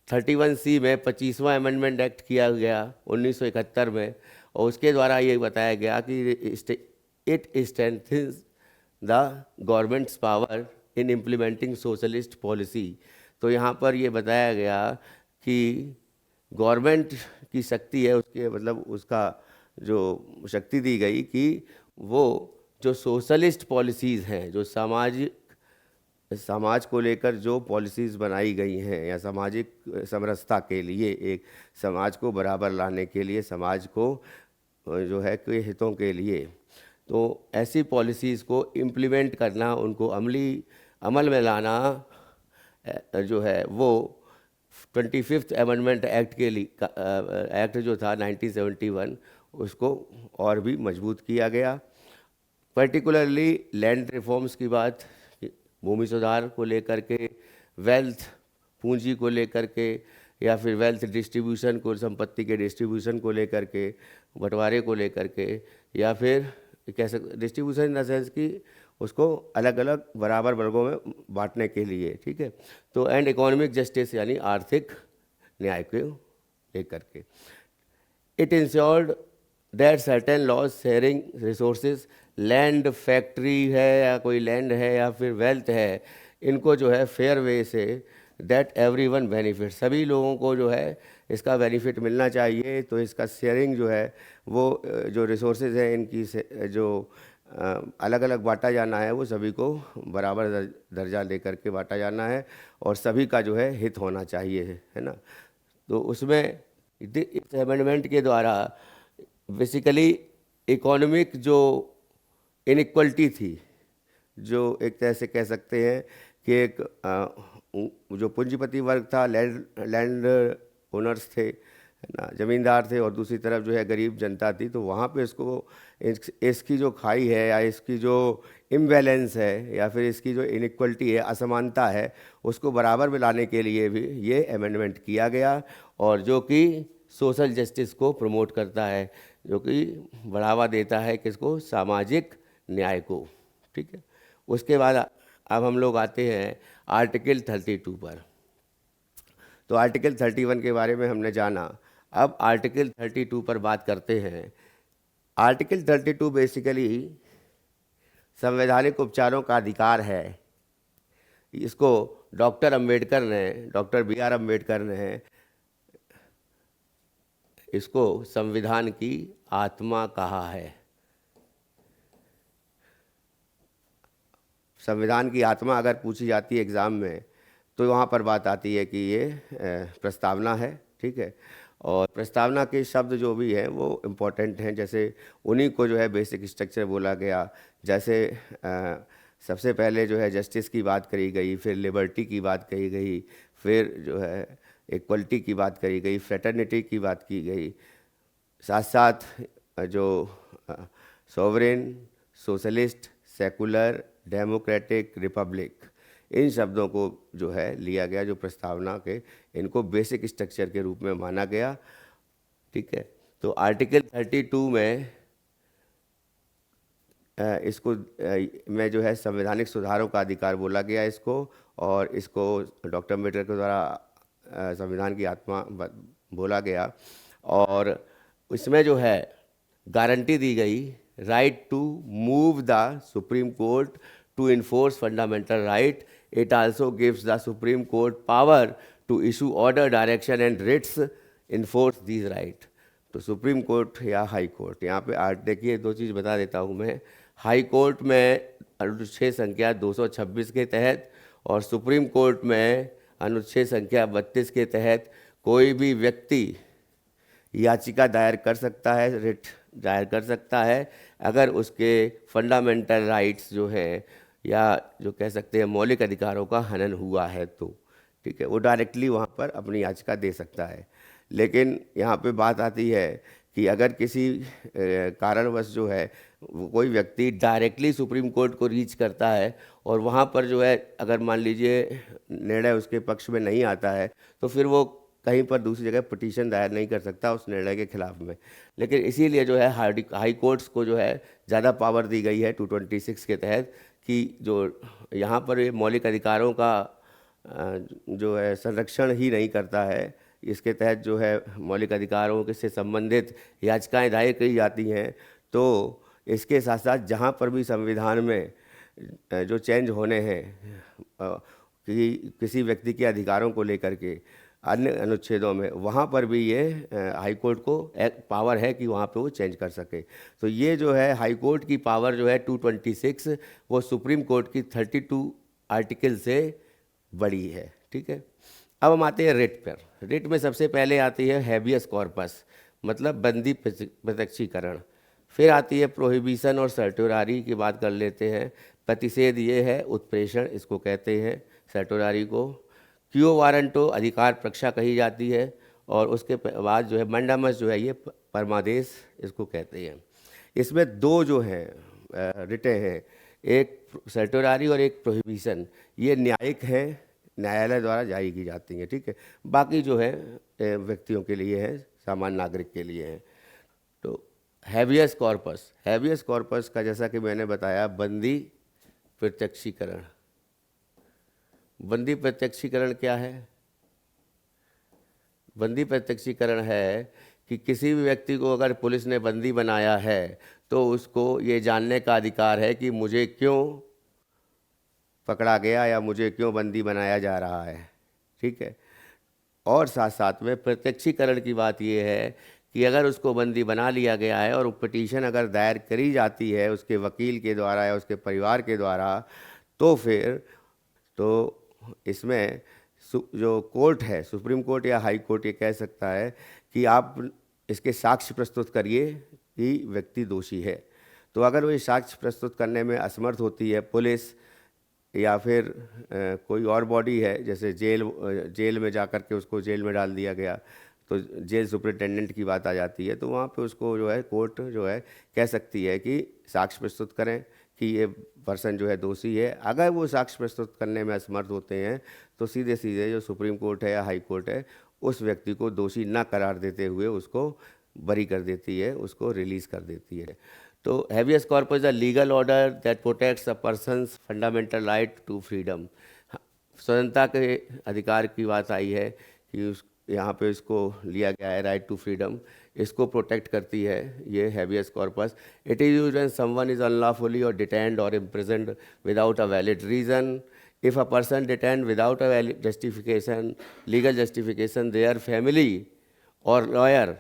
31C में 25वां अमेंडमेंट एक्ट किया गया 1971 में, और उसके द्वारा ये बताया गया कि it strengthens the governments power in implementing socialist policy. तो यहाँ पर ये बताया गया कि गवर्नमेंट की शक्ति है, उसके मतलब उसका जो शक्ति दी गई कि वो जो सोशलिस्ट पॉलिसीज़ हैं, जो समाज को लेकर जो पॉलिसीज़ बनाई गई हैं या सामाजिक समरसता के लिए, एक समाज को बराबर लाने के लिए, समाज को जो है के हितों के लिए, तो ऐसी पॉलिसीज़ को इम्प्लीमेंट करना, उनको अमल में लाना जो है वो 25th अमेंडमेंट एक्ट के लिए एक्ट जो था 1971 उसको और भी मजबूत किया गया। पर्टिकुलरली लैंड रिफॉर्म्स की बात, भूमि सुधार को लेकर के, वेल्थ पूंजी को लेकर के, या फिर वेल्थ डिस्ट्रीब्यूशन को, संपत्ति के डिस्ट्रीब्यूशन को लेकर के, बंटवारे को लेकर के, या फिर कह सकते डिस्ट्रीब्यूशन इन द सेंस कि उसको अलग अलग बराबर वर्गों में बांटने के लिए। ठीक है। तो एंड इकोनॉमिक जस्टिस यानी आर्थिक न्याय को लेकर के, it ensured that certain laws sharing resources, land factory है या कोई लैंड है या फिर वेल्थ है, इनको जो है fair way say that everyone benefit, सभी लोगों को जो है इसका बेनिफिट मिलना चाहिए। तो इसका शेयरिंग जो है वो जो रिसोर्सेज है इनकी जो अलग अलग बांटा जाना है वो सभी को बराबर दर्जा लेकर के बांटा जाना है और सभी का जो है हित होना चाहिए, है ना। तो उसमें इस अमेंडमेंट के द्वारा बेसिकली इकोनॉमिक जो इनइक्वलिटी थी, जो एक तरह से कह सकते हैं कि एक जो पूंजीपति वर्ग था, लैंड ओनर्स थे, है ना, ज़मींदार थे, और दूसरी तरफ जो है गरीब जनता थी, तो वहाँ पे इसकी जो खाई है या इसकी जो इम्बैलेंस है या फिर इसकी जो इनइक्वलिटी है, असमानता है, उसको बराबर में लाने के लिए भी ये अमेंडमेंट किया गया, और जो कि सोशल जस्टिस को प्रमोट करता है, जो कि बढ़ावा देता है किसको, सामाजिक न्याय को। ठीक है। उसके बाद अब हम लोग आते हैं आर्टिकल 32 पर। तो आर्टिकल 31 के बारे में हमने जाना, अब आर्टिकल 32 पर बात करते हैं। आर्टिकल 32 बेसिकली संवैधानिक उपचारों का अधिकार है। इसको डॉक्टर BR अम्बेडकर ने इसको संविधान की आत्मा कहा है। संविधान की आत्मा अगर पूछी जाती है एग्ज़ाम में, तो वहाँ पर बात आती है कि ये प्रस्तावना है। ठीक है। और प्रस्तावना के शब्द जो भी हैं वो इम्पोर्टेंट हैं, जैसे उन्हीं को जो है बेसिक स्ट्रक्चर बोला गया। जैसे सबसे पहले जो है जस्टिस की बात करी गई, फिर लिबर्टी की बात कही गई, फिर जो है इक्वलिटी की बात करी गई, फ्रेटर्निटी की बात की गई, साथ साथ जो sovereign, socialist, secular, democratic, republic, इन शब्दों को जो है लिया गया, जो प्रस्तावना के इनको बेसिक स्ट्रक्चर के रूप में माना गया। ठीक है। तो आर्टिकल 32 में इसको में जो है संवैधानिक सुधारों का अधिकार बोला गया इसको, और इसको डॉक्टर अम्बेडकर के द्वारा संविधान की आत्मा बोला गया। और इसमें जो है गारंटी दी गई right to move the supreme court to enforce fundamental right. It also gives the supreme court power to issue order, direction and writs enforce these right. तो सुप्रीम कोर्ट या हाई कोर्ट, यहाँ पे देखिए दो चीज़ बता देता हूँ मैं। हाई कोर्ट में अनुच्छेद संख्या 226 के तहत और सुप्रीम कोर्ट में अनुच्छेद संख्या 32 के तहत कोई भी व्यक्ति याचिका दायर कर सकता है, रिट दायर कर सकता है, अगर उसके फंडामेंटल राइट्स जो हैं या जो कह सकते हैं मौलिक अधिकारों का हनन हुआ है तो। ठीक है। वो डायरेक्टली वहाँ पर अपनी याचिका दे सकता है। लेकिन यहाँ पे बात आती है कि अगर किसी कारणवश जो है कोई व्यक्ति डायरेक्टली सुप्रीम कोर्ट को रीच करता है और वहाँ पर जो है अगर मान लीजिए निर्णय उसके पक्ष में नहीं आता है, तो फिर वो कहीं पर दूसरी जगह पिटीशन दायर नहीं कर सकता उस निर्णय के खिलाफ में। लेकिन इसीलिए जो है हाई कोर्ट्स को जो है ज़्यादा पावर दी गई है 226 के तहत, कि जो यहाँ पर ये मौलिक अधिकारों का जो है संरक्षण ही नहीं करता है, इसके तहत जो है मौलिक अधिकारों के से संबंधित याचिकाएं दायर की जाती हैं, तो इसके साथ साथ जहाँ पर भी संविधान में जो चेंज होने हैं कि किसी व्यक्ति के अधिकारों को लेकर के अन्य अनुच्छेदों में, वहाँ पर भी ये हाई कोर्ट को एक पावर है कि वहाँ पे वो चेंज कर सके। तो ये जो है हाई कोर्ट की पावर जो है 226, वो सुप्रीम कोर्ट की 32 आर्टिकल से बड़ी है। ठीक है, अब हम आते हैं रिट पर। रिट में सबसे पहले आती है हैबियस कॉर्पस, मतलब बंदी प्रत्यक्षीकरण। फिर आती है प्रोहिबिशन और सर्टोरारी की बात कर लेते हैं। प्रतिषेध ये है उत्प्रेषण, इसको कहते हैं सर्टोरारी को। क्यो वारंटो अधिकार प्रक्षा कही जाती है, और उसके बाद जो है मंडामस जो है ये परमादेश इसको कहते हैं। इसमें दो जो हैं रिटें हैं, एक सर्टोरारी और एक प्रोहिबिशन, ये न्यायिक हैं, न्यायालय द्वारा जारी की जाती हैं। ठीक है, बाकी जो है व्यक्तियों के लिए है, सामान्य नागरिक के लिए है। तो हैबियस कॉर्पस, हैबियस कॉर्पस का जैसा कि मैंने बताया बंदी प्रत्यक्षीकरण। बंदी प्रत्यक्षीकरण क्या है? बंदी प्रत्यक्षीकरण है कि किसी भी व्यक्ति को अगर पुलिस ने बंदी बनाया है तो उसको ये जानने का अधिकार है कि मुझे क्यों पकड़ा गया या मुझे क्यों बंदी बनाया जा रहा है। ठीक है, और साथ साथ में प्रत्यक्षीकरण की बात ये है कि अगर उसको बंदी बना लिया गया है और पिटीशन अगर दायर करी जाती है उसके वकील के द्वारा या उसके परिवार के द्वारा, तो फिर तो इसमें जो कोर्ट है, सुप्रीम कोर्ट या हाई कोर्ट, ये कह सकता है कि आप इसके साक्ष्य प्रस्तुत करिए कि व्यक्ति दोषी है। तो अगर वो ये साक्ष्य प्रस्तुत करने में असमर्थ होती है पुलिस या फिर कोई और बॉडी है, जैसे जेल में जा कर के उसको जेल में डाल दिया गया, तो जेल सुपरिटेंडेंट की बात आ जाती है, तो वहाँ पे उसको जो है कोर्ट जो है कह सकती है कि साक्ष्य प्रस्तुत करें कि ये पर्सन जो है दोषी है। अगर वो साक्ष्य प्रस्तुत करने में असमर्थ होते हैं तो सीधे सीधे जो सुप्रीम कोर्ट है या हाई कोर्ट है उस व्यक्ति को दोषी न करार देते हुए उसको बरी कर देती है, उसको रिलीज़ कर देती है। तो habeas corpus is a legal order that protects a person's fundamental right to freedom. स्वतंत्रता के अधिकार की बात आई है कि उस यहाँ पे इसको लिया गया है राइट टू फ्रीडम, इसको प्रोटेक्ट करती है ये habeas corpus. It is used when someone is unlawfully और डिटेन्ड और imprisoned without a valid reason. If a person detained without a valid justification, legal justification, their family or lawyer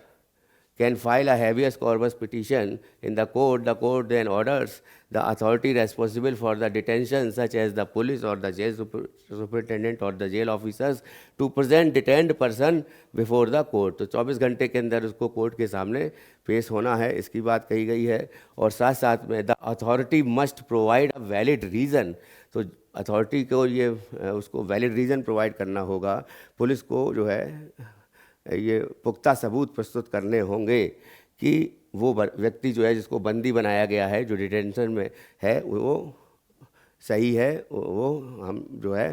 can file a habeas corpus petition in the court then orders the authority responsible for the detention, such as the police or the jail superintendent or the jail officers, to present detained person before the court। तो 24 घंटे के अंदर उसको court के सामने पेश होना है, इसकी बात कही गई है। और साथ साथ में the authority must provide a valid reason, तो अथॉरिटी को ये उसको वैलिड रीज़न प्रोवाइड करना होगा, पुलिस को जो है ये पुख्ता सबूत प्रस्तुत करने होंगे कि वो व्यक्ति जो है जिसको बंदी बनाया गया है, जो डिटेंशन में है, वो सही है, वो हम जो है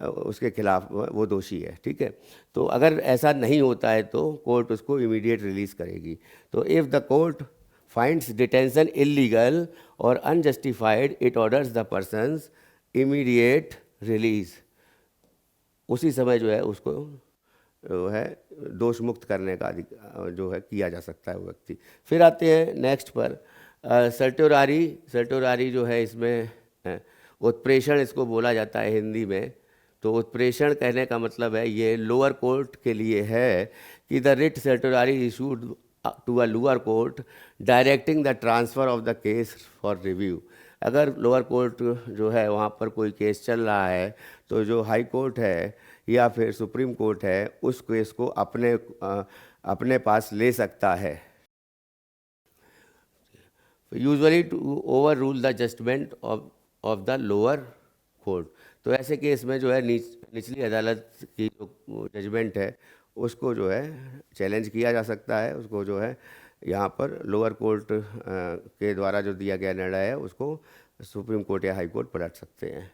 उसके खिलाफ वो दोषी है। ठीक है, तो अगर ऐसा नहीं होता है तो कोर्ट उसको इमीडिएट रिलीज़ करेगी। तो if the court finds detention illegal और unjustified, it orders the persons immediate release. उसी समय जो है उसको जो है दोष मुक्त करने का जो है किया जा सकता है वो व्यक्ति। फिर आते हैं नेक्स्ट पर सर्टोरारी। सर्टोरारी जो है इसमें उत्प्रेषण इसको बोला जाता है हिंदी में। तो उत्प्रेषण कहने का मतलब है ये लोअर कोर्ट के लिए है कि the writ certiorari issued to a lower court directing the transfer of the case for review. अगर लोअर कोर्ट जो है वहाँ पर कोई केस चल रहा है तो जो हाई कोर्ट है या फिर सुप्रीम कोर्ट है उस केस को अपने पास ले सकता है, usually to overrule the judgment of the lower court. तो ऐसे केस में जो है निचली अदालत की जो जजमेंट है उसको जो है चैलेंज किया जा सकता है, उसको जो है यहाँ पर लोअर कोर्ट के द्वारा जो दिया गया निर्णय है उसको सुप्रीम कोर्ट या हाई कोर्ट पलट सकते हैं।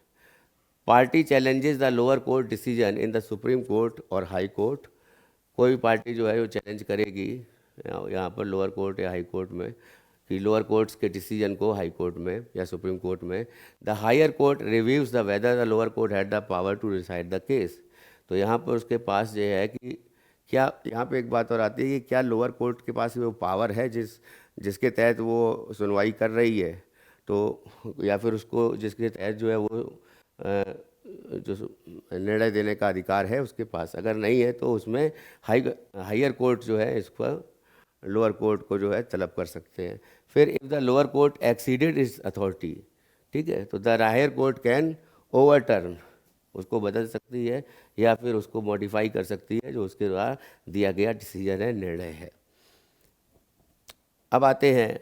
Party challenges the lower court decision in the supreme court और हाई कोर्ट। कोई भी पार्टी जो है वो चैलेंज करेगी यहाँ पर लोअर कोर्ट या हाई कोर्ट में कि लोअर कोर्ट्स के डिसीजन को हाई कोर्ट में या सुप्रीम कोर्ट में। The higher court reviews the whether the lower court had the power to decide the case. तो यहाँ पर उसके पास ये है कि क्या, यहाँ पे एक बात और आती है कि क्या लोअर कोर्ट के पास वो पावर है जिसके तहत वो सुनवाई कर रही है, तो या फिर उसको जिसके तहत जो है वो जो निर्णय देने का अधिकार है उसके पास। अगर नहीं है तो उसमें हायर कोर्ट जो है इस पर लोअर कोर्ट को जो है तलब कर सकते हैं। फिर if the lower court exceeded its authority, ठीक है, तो the higher court can overturn, उसको बदल सकती है या फिर उसको मॉडिफाई कर सकती है जो उसके द्वारा दिया गया डिसीजन है, निर्णय है। अब आते हैं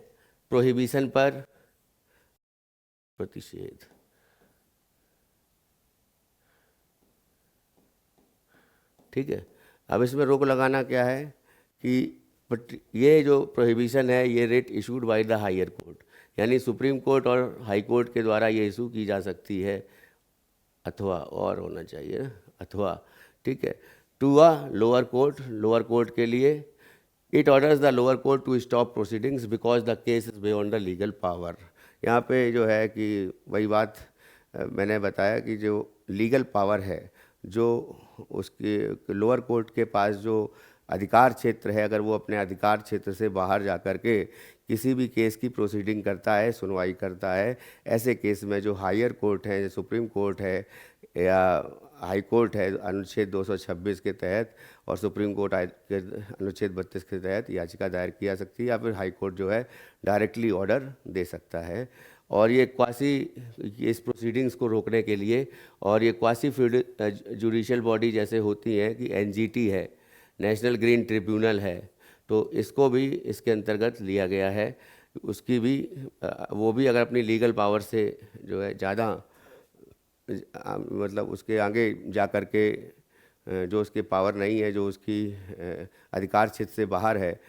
प्रोहिबिशन पर प्रतिषेध। ठीक है, अब इसमें रोक लगाना क्या है कि ये जो प्रोहिबिशन है ये writ issued by the higher court, यानी सुप्रीम कोर्ट और हाई कोर्ट के द्वारा ये इशू की जा सकती है, अथवा और होना चाहिए ना, अथवा, ठीक है, to a lower court, lower court के लिए। It orders the lower court to stop proceedings because the case is beyond the legal power. यहाँ पे जो है कि वही बात मैंने बताया कि जो लीगल पावर है, जो उसके लोअर कोर्ट के पास जो अधिकार क्षेत्र है, अगर वो अपने अधिकार क्षेत्र से बाहर जा कर के किसी भी केस की प्रोसीडिंग करता है, सुनवाई करता है, ऐसे केस में जो हायर कोर्ट है, सुप्रीम कोर्ट है या हाई कोर्ट है अनुच्छेद 226 के तहत और सुप्रीम कोर्ट के अनुच्छेद 32 के तहत याचिका दायर की जा सकती है, या फिर हाई कोर्ट जो है डायरेक्टली ऑर्डर दे सकता है। और ये क्वासी इस प्रोसीडिंग्स को रोकने के लिए, और ये क्वासी जुडिशियल बॉडी जैसे होती हैं कि एनजीटी है, नेशनल ग्रीन ट्रिब्यूनल है, तो इसको भी इसके अंतर्गत लिया गया है। उसकी भी वो भी अगर अपनी लीगल पावर से जो है ज़्यादा मतलब उसके आगे जा कर के जो उसकी पावर नहीं है, जो उसकी अधिकार क्षेत्र से बाहर है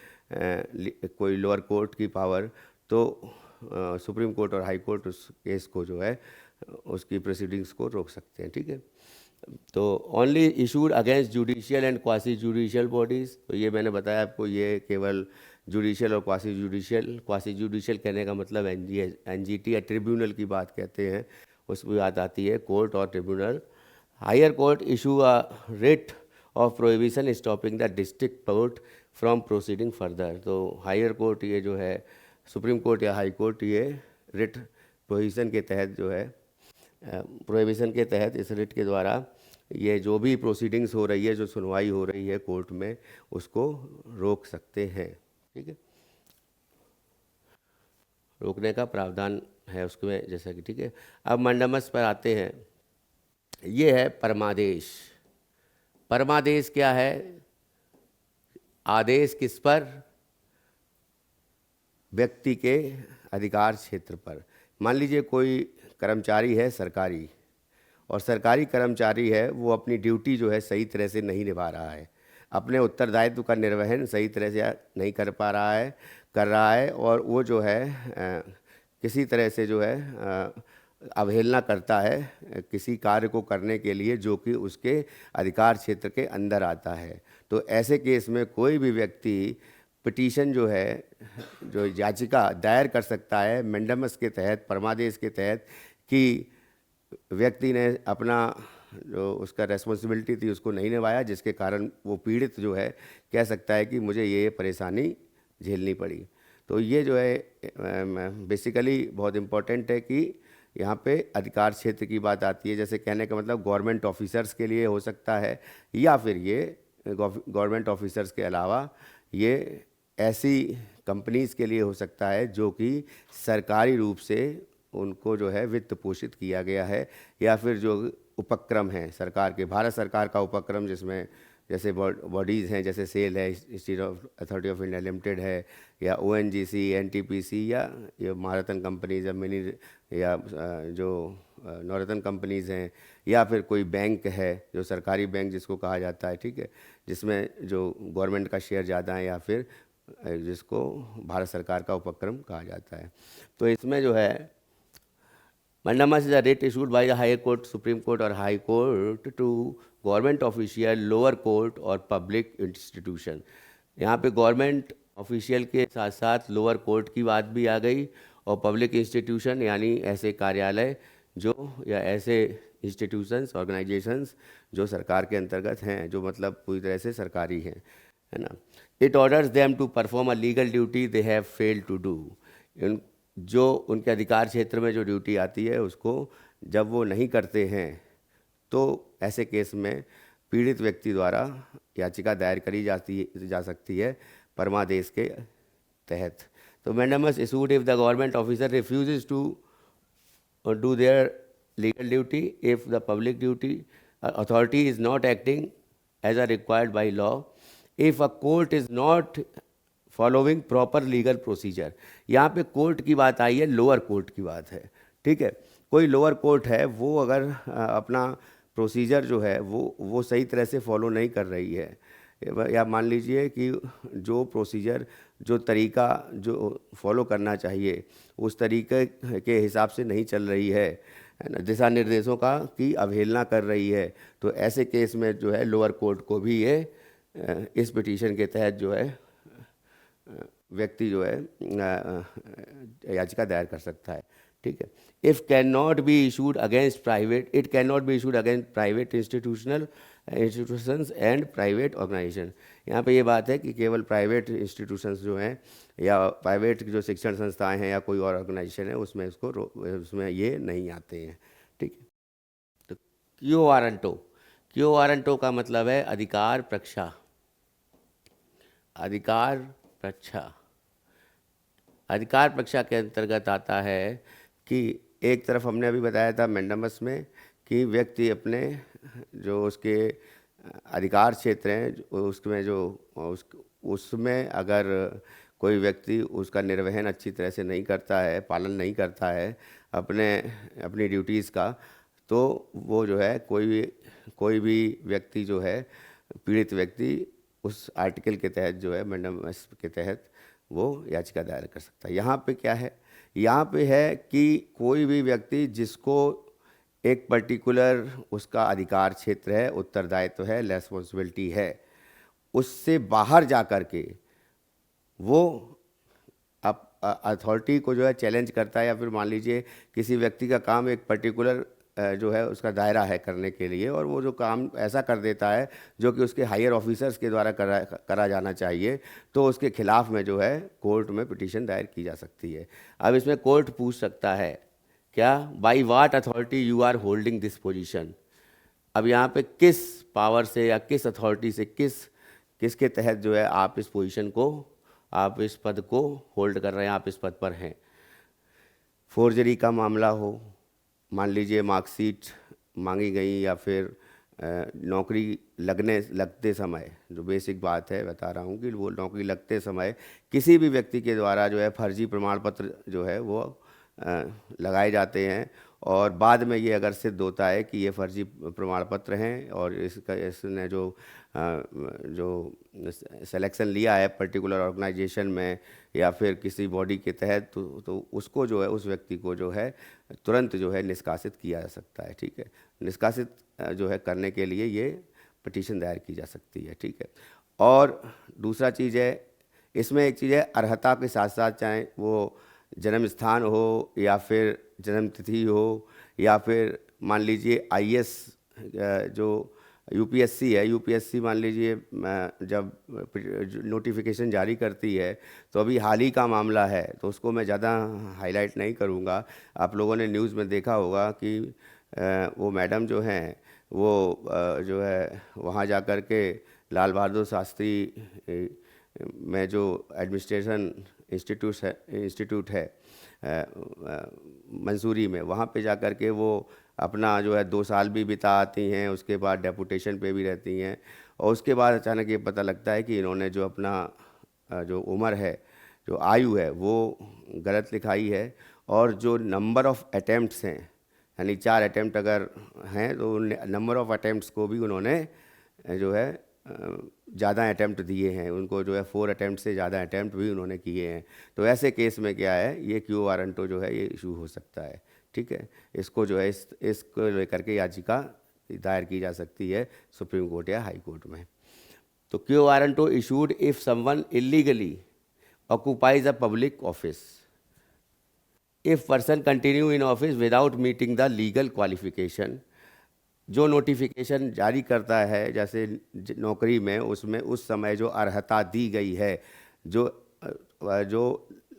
कोई लोअर कोर्ट की पावर, तो सुप्रीम कोर्ट और हाई कोर्ट उस केस को जो है उसकी प्रोसीडिंग्स को रोक सकते हैं। ठीक है, तो only issued against judicial and quasi judicial bodies. तो ये मैंने बताया आपको, ये केवल जुडिशियल और क्वासी जुडिशियल कहने का मतलब एनजीटी या ट्रिब्यूनल की बात कहते हैं, उसमें बात आती है कोर्ट और tribunal. Higher court issue a writ of prohibition stopping the district court from proceeding further. तो हायर कोर्ट ये जो है सुप्रीम कोर्ट या हाई कोर्ट ये रिट प्रोहिबिशन के तहत जो है प्रोहिबिशन के तहत इस रिट के द्वारा ये जो भी प्रोसीडिंग्स हो रही है, जो सुनवाई हो रही है कोर्ट में, उसको रोक सकते हैं। ठीक है, रोकने का प्रावधान है उसमें, जैसा कि, ठीक है। अब मंडमस पर आते हैं, ये है परमादेश। परमादेश क्या है? आदेश किस पर? व्यक्ति के अधिकार क्षेत्र पर। मान लीजिए कोई कर्मचारी है सरकारी, और सरकारी कर्मचारी है, वो अपनी ड्यूटी जो है सही तरह से नहीं निभा रहा है, अपने उत्तरदायित्व का निर्वहन सही तरह से नहीं कर रहा है, और वो जो है किसी तरह से जो है अवहेलना करता है किसी कार्य को करने के लिए जो कि उसके अधिकार क्षेत्र के अंदर आता है। तो ऐसे केस में कोई भी व्यक्ति पिटीशन जो है, जो याचिका दायर कर सकता है मैंडेमस के तहत, परमादेश के तहत, कि व्यक्ति ने अपना जो उसका रेस्पॉन्सिबिलिटी थी उसको नहीं निभाया, जिसके कारण वो पीड़ित जो है कह सकता है कि मुझे ये परेशानी झेलनी पड़ी। तो ये जो है बेसिकली बहुत इम्पोर्टेंट है कि यहाँ पे अधिकार क्षेत्र की बात आती है। जैसे कहने का मतलब गवर्नमेंट ऑफिसर्स के लिए हो सकता है, या फिर ये गवर्नमेंट ऑफिसर्स के अलावा ये ऐसी कंपनीज़ के लिए हो सकता है जो कि सरकारी रूप से उनको जो है वित्त पोषित किया गया है, या फिर जो उपक्रम हैं सरकार के, भारत सरकार का उपक्रम जिसमें जैसे बॉडीज़ हैं, जैसे सेल है, institute of authority of India limited है, या ओएनजीसी, एनटीपीसी, या ये महारत्न कंपनीज या मिनी या जो नवरत्न कंपनीज़ हैं, या फिर कोई बैंक है जो सरकारी बैंक जिसको कहा जाता है, ठीक है, जिसमें जो गवर्नमेंट का शेयर ज़्यादा है, या फिर जिसको भारत सरकार का उपक्रम कहा जाता है। तो इसमें जो है mandamus is a writ issued by the higher court, supreme court or high court to government official, lower court और public institution। यहाँ पे गवर्नमेंट ऑफिशियल के साथ साथ लोअर कोर्ट की बात भी आ गई, और पब्लिक इंस्टीट्यूशन यानी ऐसे कार्यालय जो या ऐसे इंस्टीट्यूशंस ऑर्गेनाइजेशंस जो सरकार के अंतर्गत हैं, जो मतलब पूरी तरह से सरकारी हैं, है ना। It orders them to perform a legal duty they have failed to do. जो उनके अधिकार क्षेत्र में जो ड्यूटी आती है उसको जब वो नहीं करते हैं तो ऐसे केस में पीड़ित व्यक्ति द्वारा याचिका दायर करी जा सकती है परमादेश के तहत। तो mandamus issued if the government officer refuses to do their legal duty if the public duty authority is not acting as are required by law, if a court is not following proper legal procedure. यहाँ पे court की बात आई है, lower court की बात है, ठीक है। कोई लोअर कोर्ट है, वो अगर अपना प्रोसीजर जो है वो सही तरह से फॉलो नहीं कर रही है, या मान लीजिए कि जो प्रोसीजर जो तरीका जो फॉलो करना चाहिए उस तरीके के हिसाब से नहीं चल रही है ना, दिशा निर्देशों का की अवहेलना कर रही है, तो ऐसे केस में जो है लोअर कोर्ट को भी ये इस पिटीशन के तहत जो है व्यक्ति जो है याचिका दायर कर सकता है, ठीक है। If can not be issued against private, it can not be issued against private institutions and private organisation. यहाँ पे ये बात है कि केवल प्राइवेट इंस्टीट्यूशंस जो हैं या प्राइवेट जो शिक्षण संस्थाएं हैं या कोई और ऑर्गेनाइजेशन है उसमें उसमें ये नहीं आते हैं, ठीक है। तो क्यो वारंटो, क्यो वारंटो का मतलब है अधिकार प्रक्षा, अधिकार प्रक्षा। अधिकार प्रक्षा के अंतर्गत आता है कि एक तरफ हमने अभी बताया था मैंडेमस में कि व्यक्ति अपने जो उसके अधिकार क्षेत्र हैं उसमें जो उसमें अगर कोई व्यक्ति उसका निर्वहन अच्छी तरह से नहीं करता है, पालन नहीं करता है अपनी ड्यूटीज़ का, तो वो जो है कोई भी व्यक्ति जो है पीड़ित व्यक्ति उस आर्टिकल के तहत जो है मैंडेमस के तहत वो याचिका दायर कर सकता है। यहाँ पे क्या है, यहाँ पे है कि कोई भी व्यक्ति जिसको एक पर्टिकुलर उसका अधिकार क्षेत्र है, उत्तरदायित्व है, रेस्पॉन्सिबिलिटी है, उससे बाहर जा कर के वो अथॉरिटी को जो है चैलेंज करता है, या फिर मान लीजिए किसी व्यक्ति का काम एक पर्टिकुलर जो है उसका दायरा है करने के लिए, और वो जो काम ऐसा कर देता है जो कि उसके हायर ऑफिसर्स के द्वारा करा जाना चाहिए, तो उसके खिलाफ में जो है कोर्ट में पिटीशन दायर की जा सकती है। अब इसमें कोर्ट पूछ सकता है क्या, by what authority you are holding this position. अब यहाँ पे किस पावर से या किस अथॉरिटी से किसके तहत जो है आप इस पोजीशन को, आप इस पद को होल्ड कर रहे हैं, आप इस पद पर हैं। फोर्जरी का मामला हो, मान लीजिए मार्कशीट मांगी गई, या फिर नौकरी लगते समय, जो बेसिक बात है बता रहा हूँ कि वो नौकरी लगते समय किसी भी व्यक्ति के द्वारा जो है फर्जी प्रमाण पत्र जो है वो लगाए जाते हैं, और बाद में ये अगर सिद्ध होता है कि ये फर्जी प्रमाण पत्र हैं और इसने जो सिलेक्शन लिया है पर्टिकुलर ऑर्गेनाइजेशन में या फिर किसी बॉडी के तहत, तो उसको जो है उस व्यक्ति को जो है तुरंत जो है निष्कासित किया जा सकता है, ठीक है। निष्कासित जो है करने के लिए ये पिटीशन दायर की जा सकती है, ठीक है। और दूसरा चीज़ है, इसमें एक चीज़ है अर्हता के साथ साथ, चाहे वो जन्म स्थान हो या फिर जन्म तिथि हो, या फिर मान लीजिए आईएएस जो यूपीएससी है, यूपीएससी मान लीजिए जब नोटिफिकेशन जारी करती है, तो अभी हाल ही का मामला है तो उसको मैं ज़्यादा हाईलाइट नहीं करूँगा। आप लोगों ने न्यूज़ में देखा होगा कि वो मैडम जो हैं वो जो है वहाँ जा कर के लाल बहादुर शास्त्री में जो एडमिनिस्ट्रेशन इंस्टीट्यूट है मंसूरी में, वहाँ पे जा कर के वो अपना जो है 2 साल भी बिता आती हैं, उसके बाद डेपुटेशन पे भी रहती हैं, और उसके बाद अचानक ये पता लगता है कि इन्होंने जो अपना जो उम्र है, जो आयु है, वो गलत लिखाई है, और जो नंबर ऑफ़ अटैम्प्ट्स हैं, यानी 4 अटैम्प्ट अगर हैं तो नंबर ऑफ़ अटैम्प्ट्स को भी उन्होंने जो है ज़्यादा अटैम्प्ट दिए हैं, उनको जो है 4 अटैम्प्ट से ज़्यादा अटैम्प्ट भी उन्होंने किए हैं, तो ऐसे केस में क्या है, ये क्यू वारंटो जो है ये इशू हो सकता है। ठीक है, इसको जो है इसको लेकर के याचिका दायर की जा सकती है सुप्रीम कोर्ट या हाई कोर्ट में। तो quo warranto issued if someone illegally occupies a public office if person continue in office without meeting the legal qualification। जो नोटिफिकेशन जारी करता है जैसे नौकरी में, उसमें उस समय जो अर्हता दी गई है, जो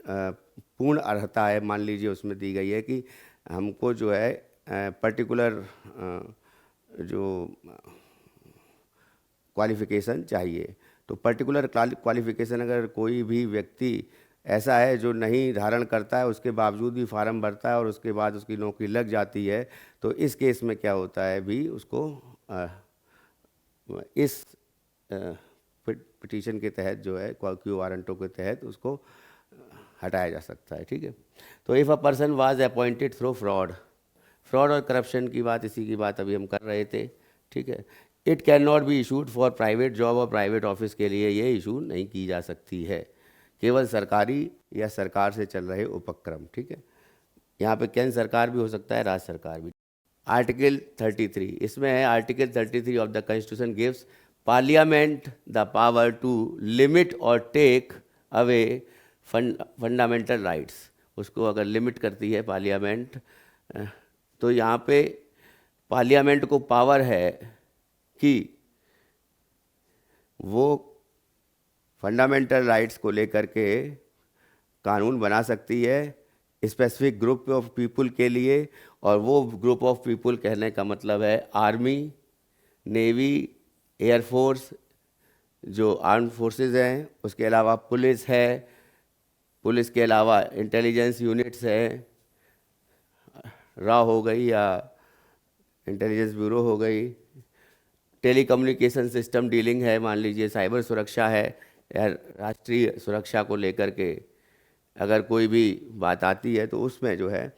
पूर्ण अर्हता है, मान लीजिए उसमें दी गई है कि हमको जो है पर्टिकुलर जो क्वालिफ़िकेशन चाहिए, तो पर्टिकुलर क्वालिफ़िकेशन अगर कोई भी व्यक्ति ऐसा है जो नहीं धारण करता है, उसके बावजूद भी फार्म भरता है और उसके बाद उसकी नौकरी लग जाती है, तो इस केस में क्या होता है भी उसको इस पिटीशन के तहत जो है क्यू वारंटों के तहत उसको हटाया जा सकता है। ठीक है, तो if a person was appointed through fraud और करप्शन की बात, इसी की बात अभी हम कर रहे थे। ठीक है, it can not be issued for private job और प्राइवेट ऑफिस के लिए ये इशू नहीं की जा सकती है, केवल सरकारी या सरकार से चल रहे उपक्रम। ठीक है, यहाँ पे केंद्र सरकार भी हो सकता है, राज्य सरकार भी। आर्टिकल 33 इसमें है, article 33 of the constitution gives parliament the power to limit और टेक अवे फंडामेंटल राइट्स। उसको अगर लिमिट करती है पार्लियामेंट, तो यहाँ पे पार्लियामेंट को पावर है कि वो फंडामेंटल राइट्स को लेकर के कानून बना सकती है स्पेसिफिक ग्रुप ऑफ पीपल के लिए, और वो ग्रुप ऑफ पीपल कहने का मतलब है आर्मी, नेवी, एयरफोर्स, जो आर्म फोर्सेस हैं, उसके अलावा पुलिस है, पुलिस के अलावा इंटेलिजेंस यूनिट्स है, रॉ हो गई या इंटेलिजेंस ब्यूरो हो गई, टेलीकम्युनिकेशन सिस्टम डीलिंग है, मान लीजिए साइबर सुरक्षा है, या राष्ट्रीय सुरक्षा को लेकर के अगर कोई भी बात आती है तो उसमें जो है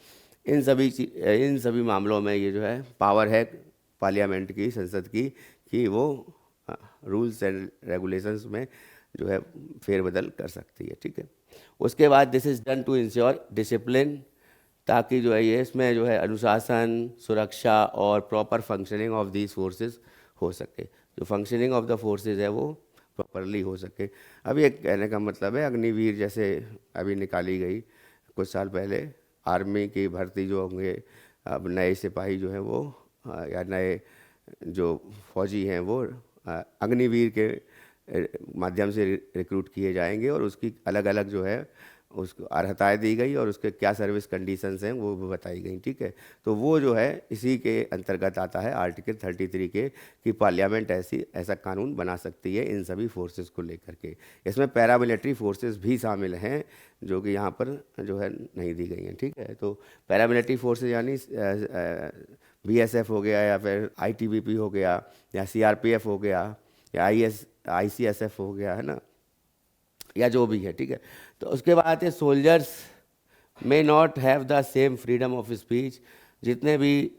इन सभी मामलों में ये जो है पावर है पार्लियामेंट की, संसद की, कि वो रूल्स एंड रेगुलेशंस में जो है फेरबदल कर सकती है। ठीक है, उसके बाद this is done to ensure discipline, ताकि जो है ये इसमें जो है अनुशासन, सुरक्षा और proper functioning of these forces हो सके, जो फंक्शनिंग ऑफ द फोर्सेस है वो प्रॉपरली हो सके। अभी एक कहने का मतलब है अग्निवीर जैसे अभी निकाली गई कुछ साल पहले, आर्मी की भर्ती जो होंगे, अब नए सिपाही जो हैं वो या नए जो फौजी हैं वो अग्निवीर के माध्यम से रिक्रूट किए जाएंगे, और उसकी अलग अलग जो है उसको अर्हताएँ दी गई और उसके क्या सर्विस कंडीशंस हैं वो भी बताई गई। ठीक है, तो वो जो है इसी के अंतर्गत आता है आर्टिकल 33 के, कि पार्लियामेंट ऐसा कानून बना सकती है इन सभी फोर्सेस को लेकर के। इसमें पैरामिलिट्री फोर्सेस भी शामिल हैं जो कि यहाँ पर जो है नहीं दी गई हैं। ठीक है, तो पैरामिलिट्री फोर्सेस यानी BSF हो गया, या फिर ITBP हो गया, या CRPF हो गया, या ICSF हो गया, है ना, या जो भी है। ठीक है, तो उसके बाद आते हैं soldiers may not have the same freedom of speech. जितने भी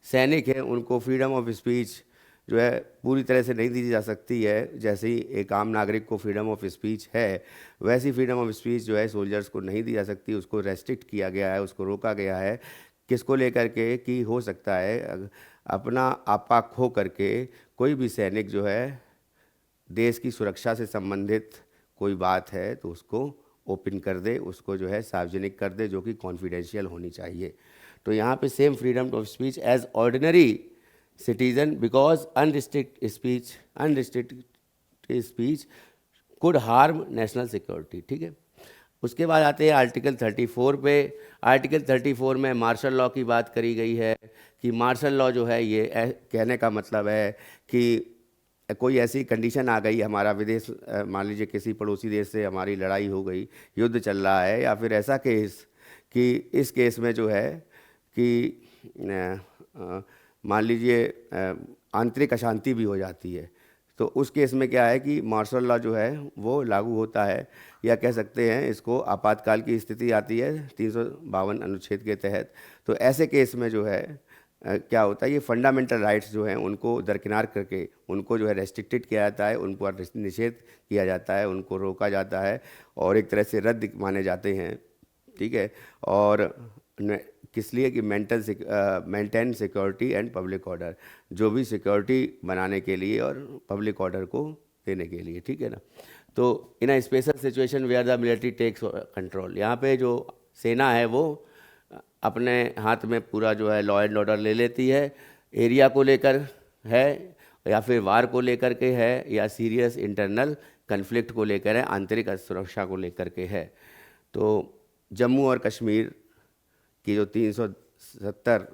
सैनिक हैं उनको फ्रीडम ऑफ स्पीच जो है पूरी तरह से नहीं दी जा सकती है, जैसे ही एक आम नागरिक को फ्रीडम ऑफ स्पीच है, वैसी फ्रीडम ऑफ स्पीच जो है सोल्जर्स को नहीं दी जा सकती। उसको रेस्ट्रिक्ट किया गया है, उसको रोका गया है। किसको लेकर के कि हो सकता है अपना आपा खो करके कोई भी सैनिक जो है देश की सुरक्षा से संबंधित कोई बात है तो उसको ओपन कर दे, उसको जो है सार्वजनिक कर दे, जो कि कॉन्फिडेंशियल होनी चाहिए। तो यहाँ पे same freedom of speech as ordinary citizen, because unrestricted speech could harm national security. ठीक है, उसके बाद आते हैं आर्टिकल 34 पे। आर्टिकल 34 में मार्शल लॉ की बात करी गई है कि मार्शल लॉ जो है ये कहने का मतलब है कि कोई ऐसी कंडीशन आ गई, हमारा विदेश मान लीजिए किसी पड़ोसी देश से हमारी लड़ाई हो गई, युद्ध चल रहा है, या फिर ऐसा केस कि इस केस में जो है कि मान लीजिए आंतरिक अशांति भी हो जाती है, तो उस केस में क्या है कि मार्शल लॉ जो है वो लागू होता है, या कह सकते हैं इसको आपातकाल की स्थिति आती है 352 अनुच्छेद के तहत। तो ऐसे केस में जो है क्या होता है, ये फंडामेंटल राइट्स जो हैं उनको दरकिनार करके उनको जो है रेस्ट्रिक्टेड किया जाता है, उन पर निषेध किया जाता है, उनको रोका जाता है और एक तरह से रद्द माने जाते हैं, ठीक है। और किस लिए कि maintain security and public order, जो भी सिक्योरिटी बनाने के लिए और पब्लिक ऑर्डर को देने के लिए, ठीक है ना। तो in a special situation where the military takes control, यहाँ पे जो सेना है वो अपने हाथ में पूरा जो है लॉ एंड ऑर्डर ले लेती है, एरिया को लेकर है या फिर वार को लेकर के है या सीरियस इंटरनल कन्फ्लिक्ट को लेकर है, आंतरिक सुरक्षा को लेकर के है। तो जम्मू और कश्मीर की जो 370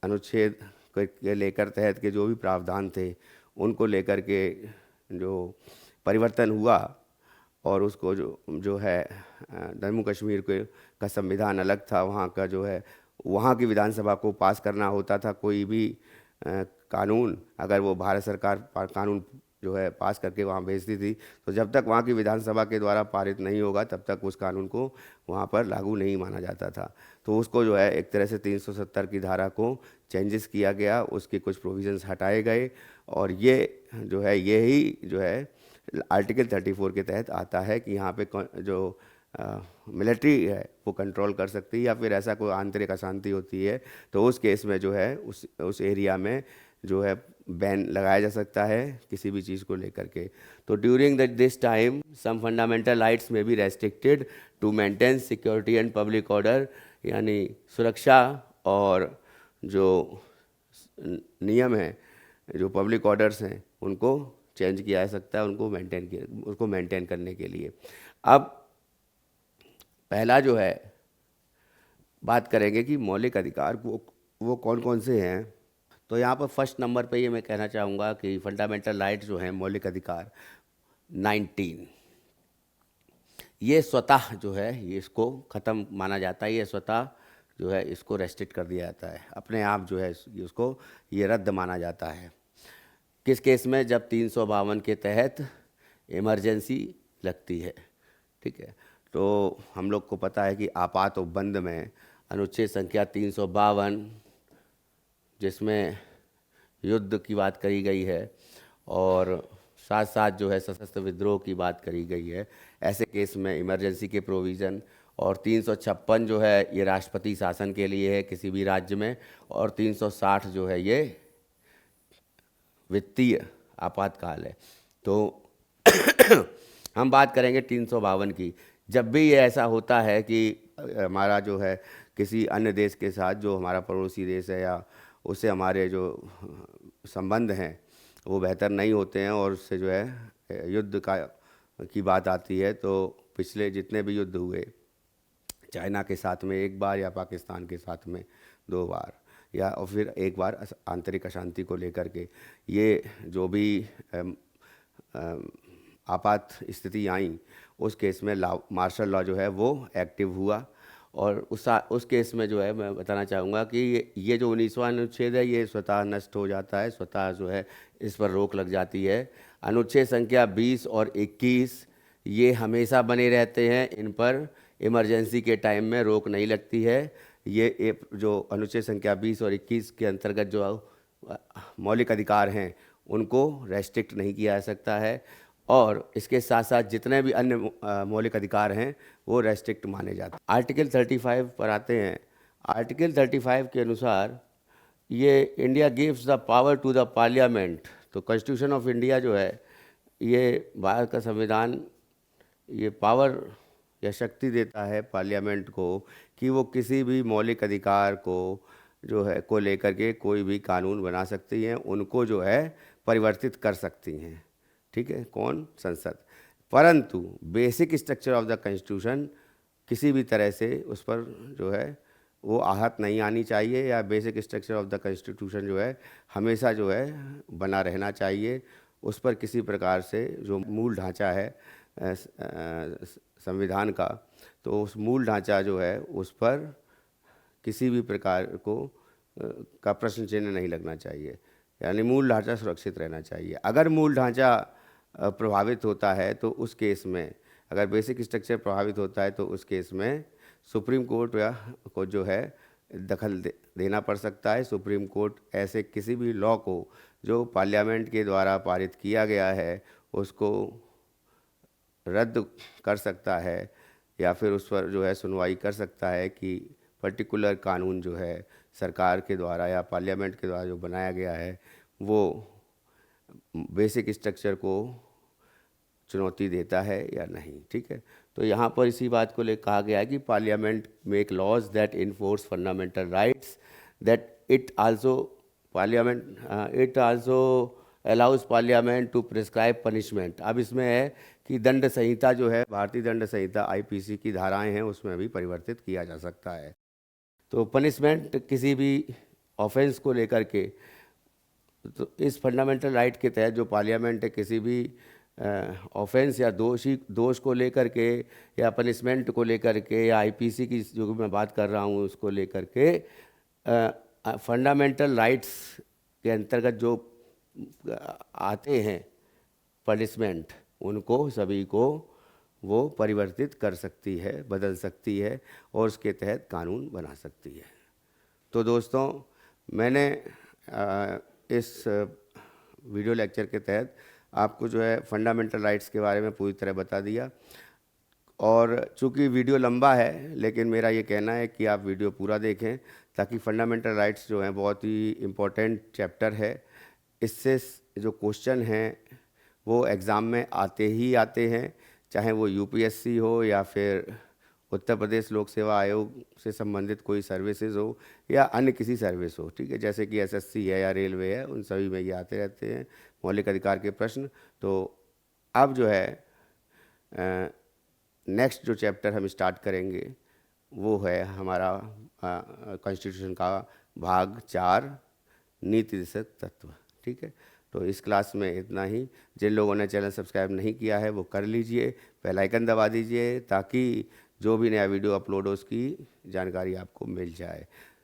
अनुच्छेद के लेकर तहत के जो भी प्रावधान थे उनको लेकर के जो परिवर्तन हुआ और उसको जो है जम्मू कश्मीर का संविधान अलग था, वहाँ का जो है वहाँ की विधानसभा को पास करना होता था कोई भी कानून, अगर वो भारत सरकार कानून जो है पास करके वहाँ भेजती थी तो जब तक वहाँ की विधानसभा के द्वारा पारित नहीं होगा तब तक उस कानून को वहाँ पर लागू नहीं माना जाता था। तो उसको जो है एक तरह से 370 की धारा को चेंजेस किया गया, उसके कुछ प्रोविजंस हटाए गए और ये जो है यही जो है आर्टिकल 34 के तहत आता है कि यहाँ पे जो मिलिट्री है वो कंट्रोल कर सकती है या फिर ऐसा कोई आंतरिक अशांति होती है तो उस केस में जो है उस एरिया में जो है बैन लगाया जा सकता है किसी भी चीज़ को लेकर के। तो during this time some fundamental rights में be restricted to maintain security and public order, यानी सुरक्षा और जो नियम हैं, जो पब्लिक ऑर्डर्स हैं उनको चेंज किया जा सकता है, उसको मेंटेन करने के लिए। अब पहला जो है बात करेंगे कि मौलिक अधिकार वो कौन कौन से हैं। तो यहाँ पर फर्स्ट नंबर पे ये मैं कहना चाहूँगा कि फंडामेंटल राइट्स जो हैं मौलिक अधिकार 19, ये स्वतः जो है ये इसको ख़त्म माना जाता है, ये स्वतः जो है इसको रेस्ट्रिक्ट कर दिया जाता है, अपने आप जो है उसको ये रद्द माना जाता है। किस केस में? जब 352 के तहत इमरजेंसी लगती है, ठीक है। तो हम लोग को पता है कि आपात उपबंध में अनुच्छेद संख्या 352 जिसमें युद्ध की बात करी गई है और साथ साथ जो है सशस्त्र विद्रोह की बात करी गई है, ऐसे केस में इमरजेंसी के प्रोविज़न, और 356 जो है ये राष्ट्रपति शासन के लिए है किसी भी राज्य में, और 360 जो है ये वित्तीय आपातकाल है। तो हम बात करेंगे 352 की। जब भी ये ऐसा होता है कि हमारा जो है किसी अन्य देश के साथ जो हमारा पड़ोसी देश है या उससे हमारे जो संबंध हैं वो बेहतर नहीं होते हैं और उससे जो है युद्ध की बात आती है, तो पिछले जितने भी युद्ध हुए, चाइना के साथ में एक बार या पाकिस्तान के साथ में 2 बार या और फिर एक बार आंतरिक अशांति को लेकर के, ये जो भी आपात स्थिति आई उस केस में मार्शल लॉ जो है वो एक्टिव हुआ और उस केस में जो है मैं बताना चाहूँगा कि ये जो 19वां अनुच्छेद है ये स्वतः नष्ट हो जाता है, स्वतः जो है इस पर रोक लग जाती है। अनुच्छेद संख्या 20 और 21 ये हमेशा बने रहते हैं, इन पर इमरजेंसी के टाइम में रोक नहीं लगती है। ये जो अनुच्छेद संख्या 20 और 21 के अंतर्गत जो मौलिक अधिकार हैं उनको रेस्ट्रिक्ट नहीं किया जा सकता है और इसके साथ साथ जितने भी अन्य मौलिक अधिकार हैं वो रेस्ट्रिक्ट माने जाते हैं। आर्टिकल 35 पर आते हैं। आर्टिकल 35 के अनुसार ये India gives the power to the parliament. तो कॉन्स्टिट्यूशन ऑफ इंडिया जो है ये भारत का संविधान ये पावर या शक्ति देता है पार्लियामेंट को कि वो किसी भी मौलिक अधिकार को जो है को लेकर के कोई भी कानून बना सकती हैं, उनको जो है परिवर्तित कर सकती हैं, ठीक है, कौन? संसद। परंतु basic structure of the constitution किसी भी तरह से उस पर जो है वो आहत नहीं आनी चाहिए या basic structure of the constitution जो है हमेशा जो है बना रहना चाहिए। उस पर किसी प्रकार से जो मूल ढांचा है संविधान का, तो उस मूल ढांचा जो है उस पर किसी भी प्रकार का प्रश्न चिन्ह नहीं लगना चाहिए, यानी मूल ढांचा सुरक्षित रहना चाहिए। अगर मूल ढांचा प्रभावित होता है तो उस केस में, अगर बेसिक स्ट्रक्चर प्रभावित होता है तो उस केस में सुप्रीम कोर्ट या को जो है देना पड़ सकता है। सुप्रीम कोर्ट ऐसे किसी भी लॉ को जो पार्लियामेंट के द्वारा पारित किया गया है उसको रद्द कर सकता है या फिर उस पर जो है सुनवाई कर सकता है कि पर्टिकुलर कानून जो है सरकार के द्वारा या पार्लियामेंट के द्वारा जो बनाया गया है वो बेसिक स्ट्रक्चर को चुनौती देता है या नहीं। ठीक है, तो यहाँ पर इसी बात को ले कहा गया है कि parliament make laws that enforce fundamental rights that it also allows parliament to prescribe punishment. अब इसमें है कि दंड संहिता जो है, भारतीय दंड संहिता आईपीसी की धाराएं हैं, उसमें भी परिवर्तित किया जा सकता है। तो पनिशमेंट किसी भी ऑफेंस को लेकर के, तो इस फंडामेंटल राइट के तहत जो पार्लियामेंट है किसी भी ऑफेंस या दोष को लेकर के या पनिशमेंट को लेकर के या आईपीसी की जो मैं बात कर रहा हूँ उसको लेकर के फंडामेंटल राइट्स के अंतर्गत जो आते हैं पनिशमेंट, उनको सभी को वो परिवर्तित कर सकती है, बदल सकती है और उसके तहत कानून बना सकती है। तो दोस्तों, मैंने इस वीडियो लेक्चर के तहत आपको जो है फंडामेंटल राइट्स के बारे में पूरी तरह बता दिया। और चूँकि वीडियो लंबा है, लेकिन मेरा ये कहना है कि आप वीडियो पूरा देखें ताकि फंडामेंटल राइट्स जो हैं बहुत ही इम्पोर्टेंट चैप्टर है। इससे जो क्वेश्चन हैं वो एग्ज़ाम में आते ही आते हैं, चाहे वो यूपीएससी हो या फिर उत्तर प्रदेश लोक सेवा आयोग से संबंधित कोई सर्विसेज हो या अन्य किसी सर्विस हो। ठीक है, जैसे कि एसएससी है या रेलवे है, उन सभी में ये आते रहते हैं मौलिक अधिकार के प्रश्न। तो अब जो है नेक्स्ट जो चैप्टर हम स्टार्ट करेंगे वो है हमारा कॉन्स्टिट्यूशन का भाग 4 नीति निर्देशक तत्व। ठीक है, तो इस क्लास में इतना ही। जिन लोगों ने चैनल सब्सक्राइब नहीं किया है वो कर लीजिए, बेल आइकन दबा दीजिए ताकि जो भी नया वीडियो अपलोड हो उसकी जानकारी आपको मिल जाए।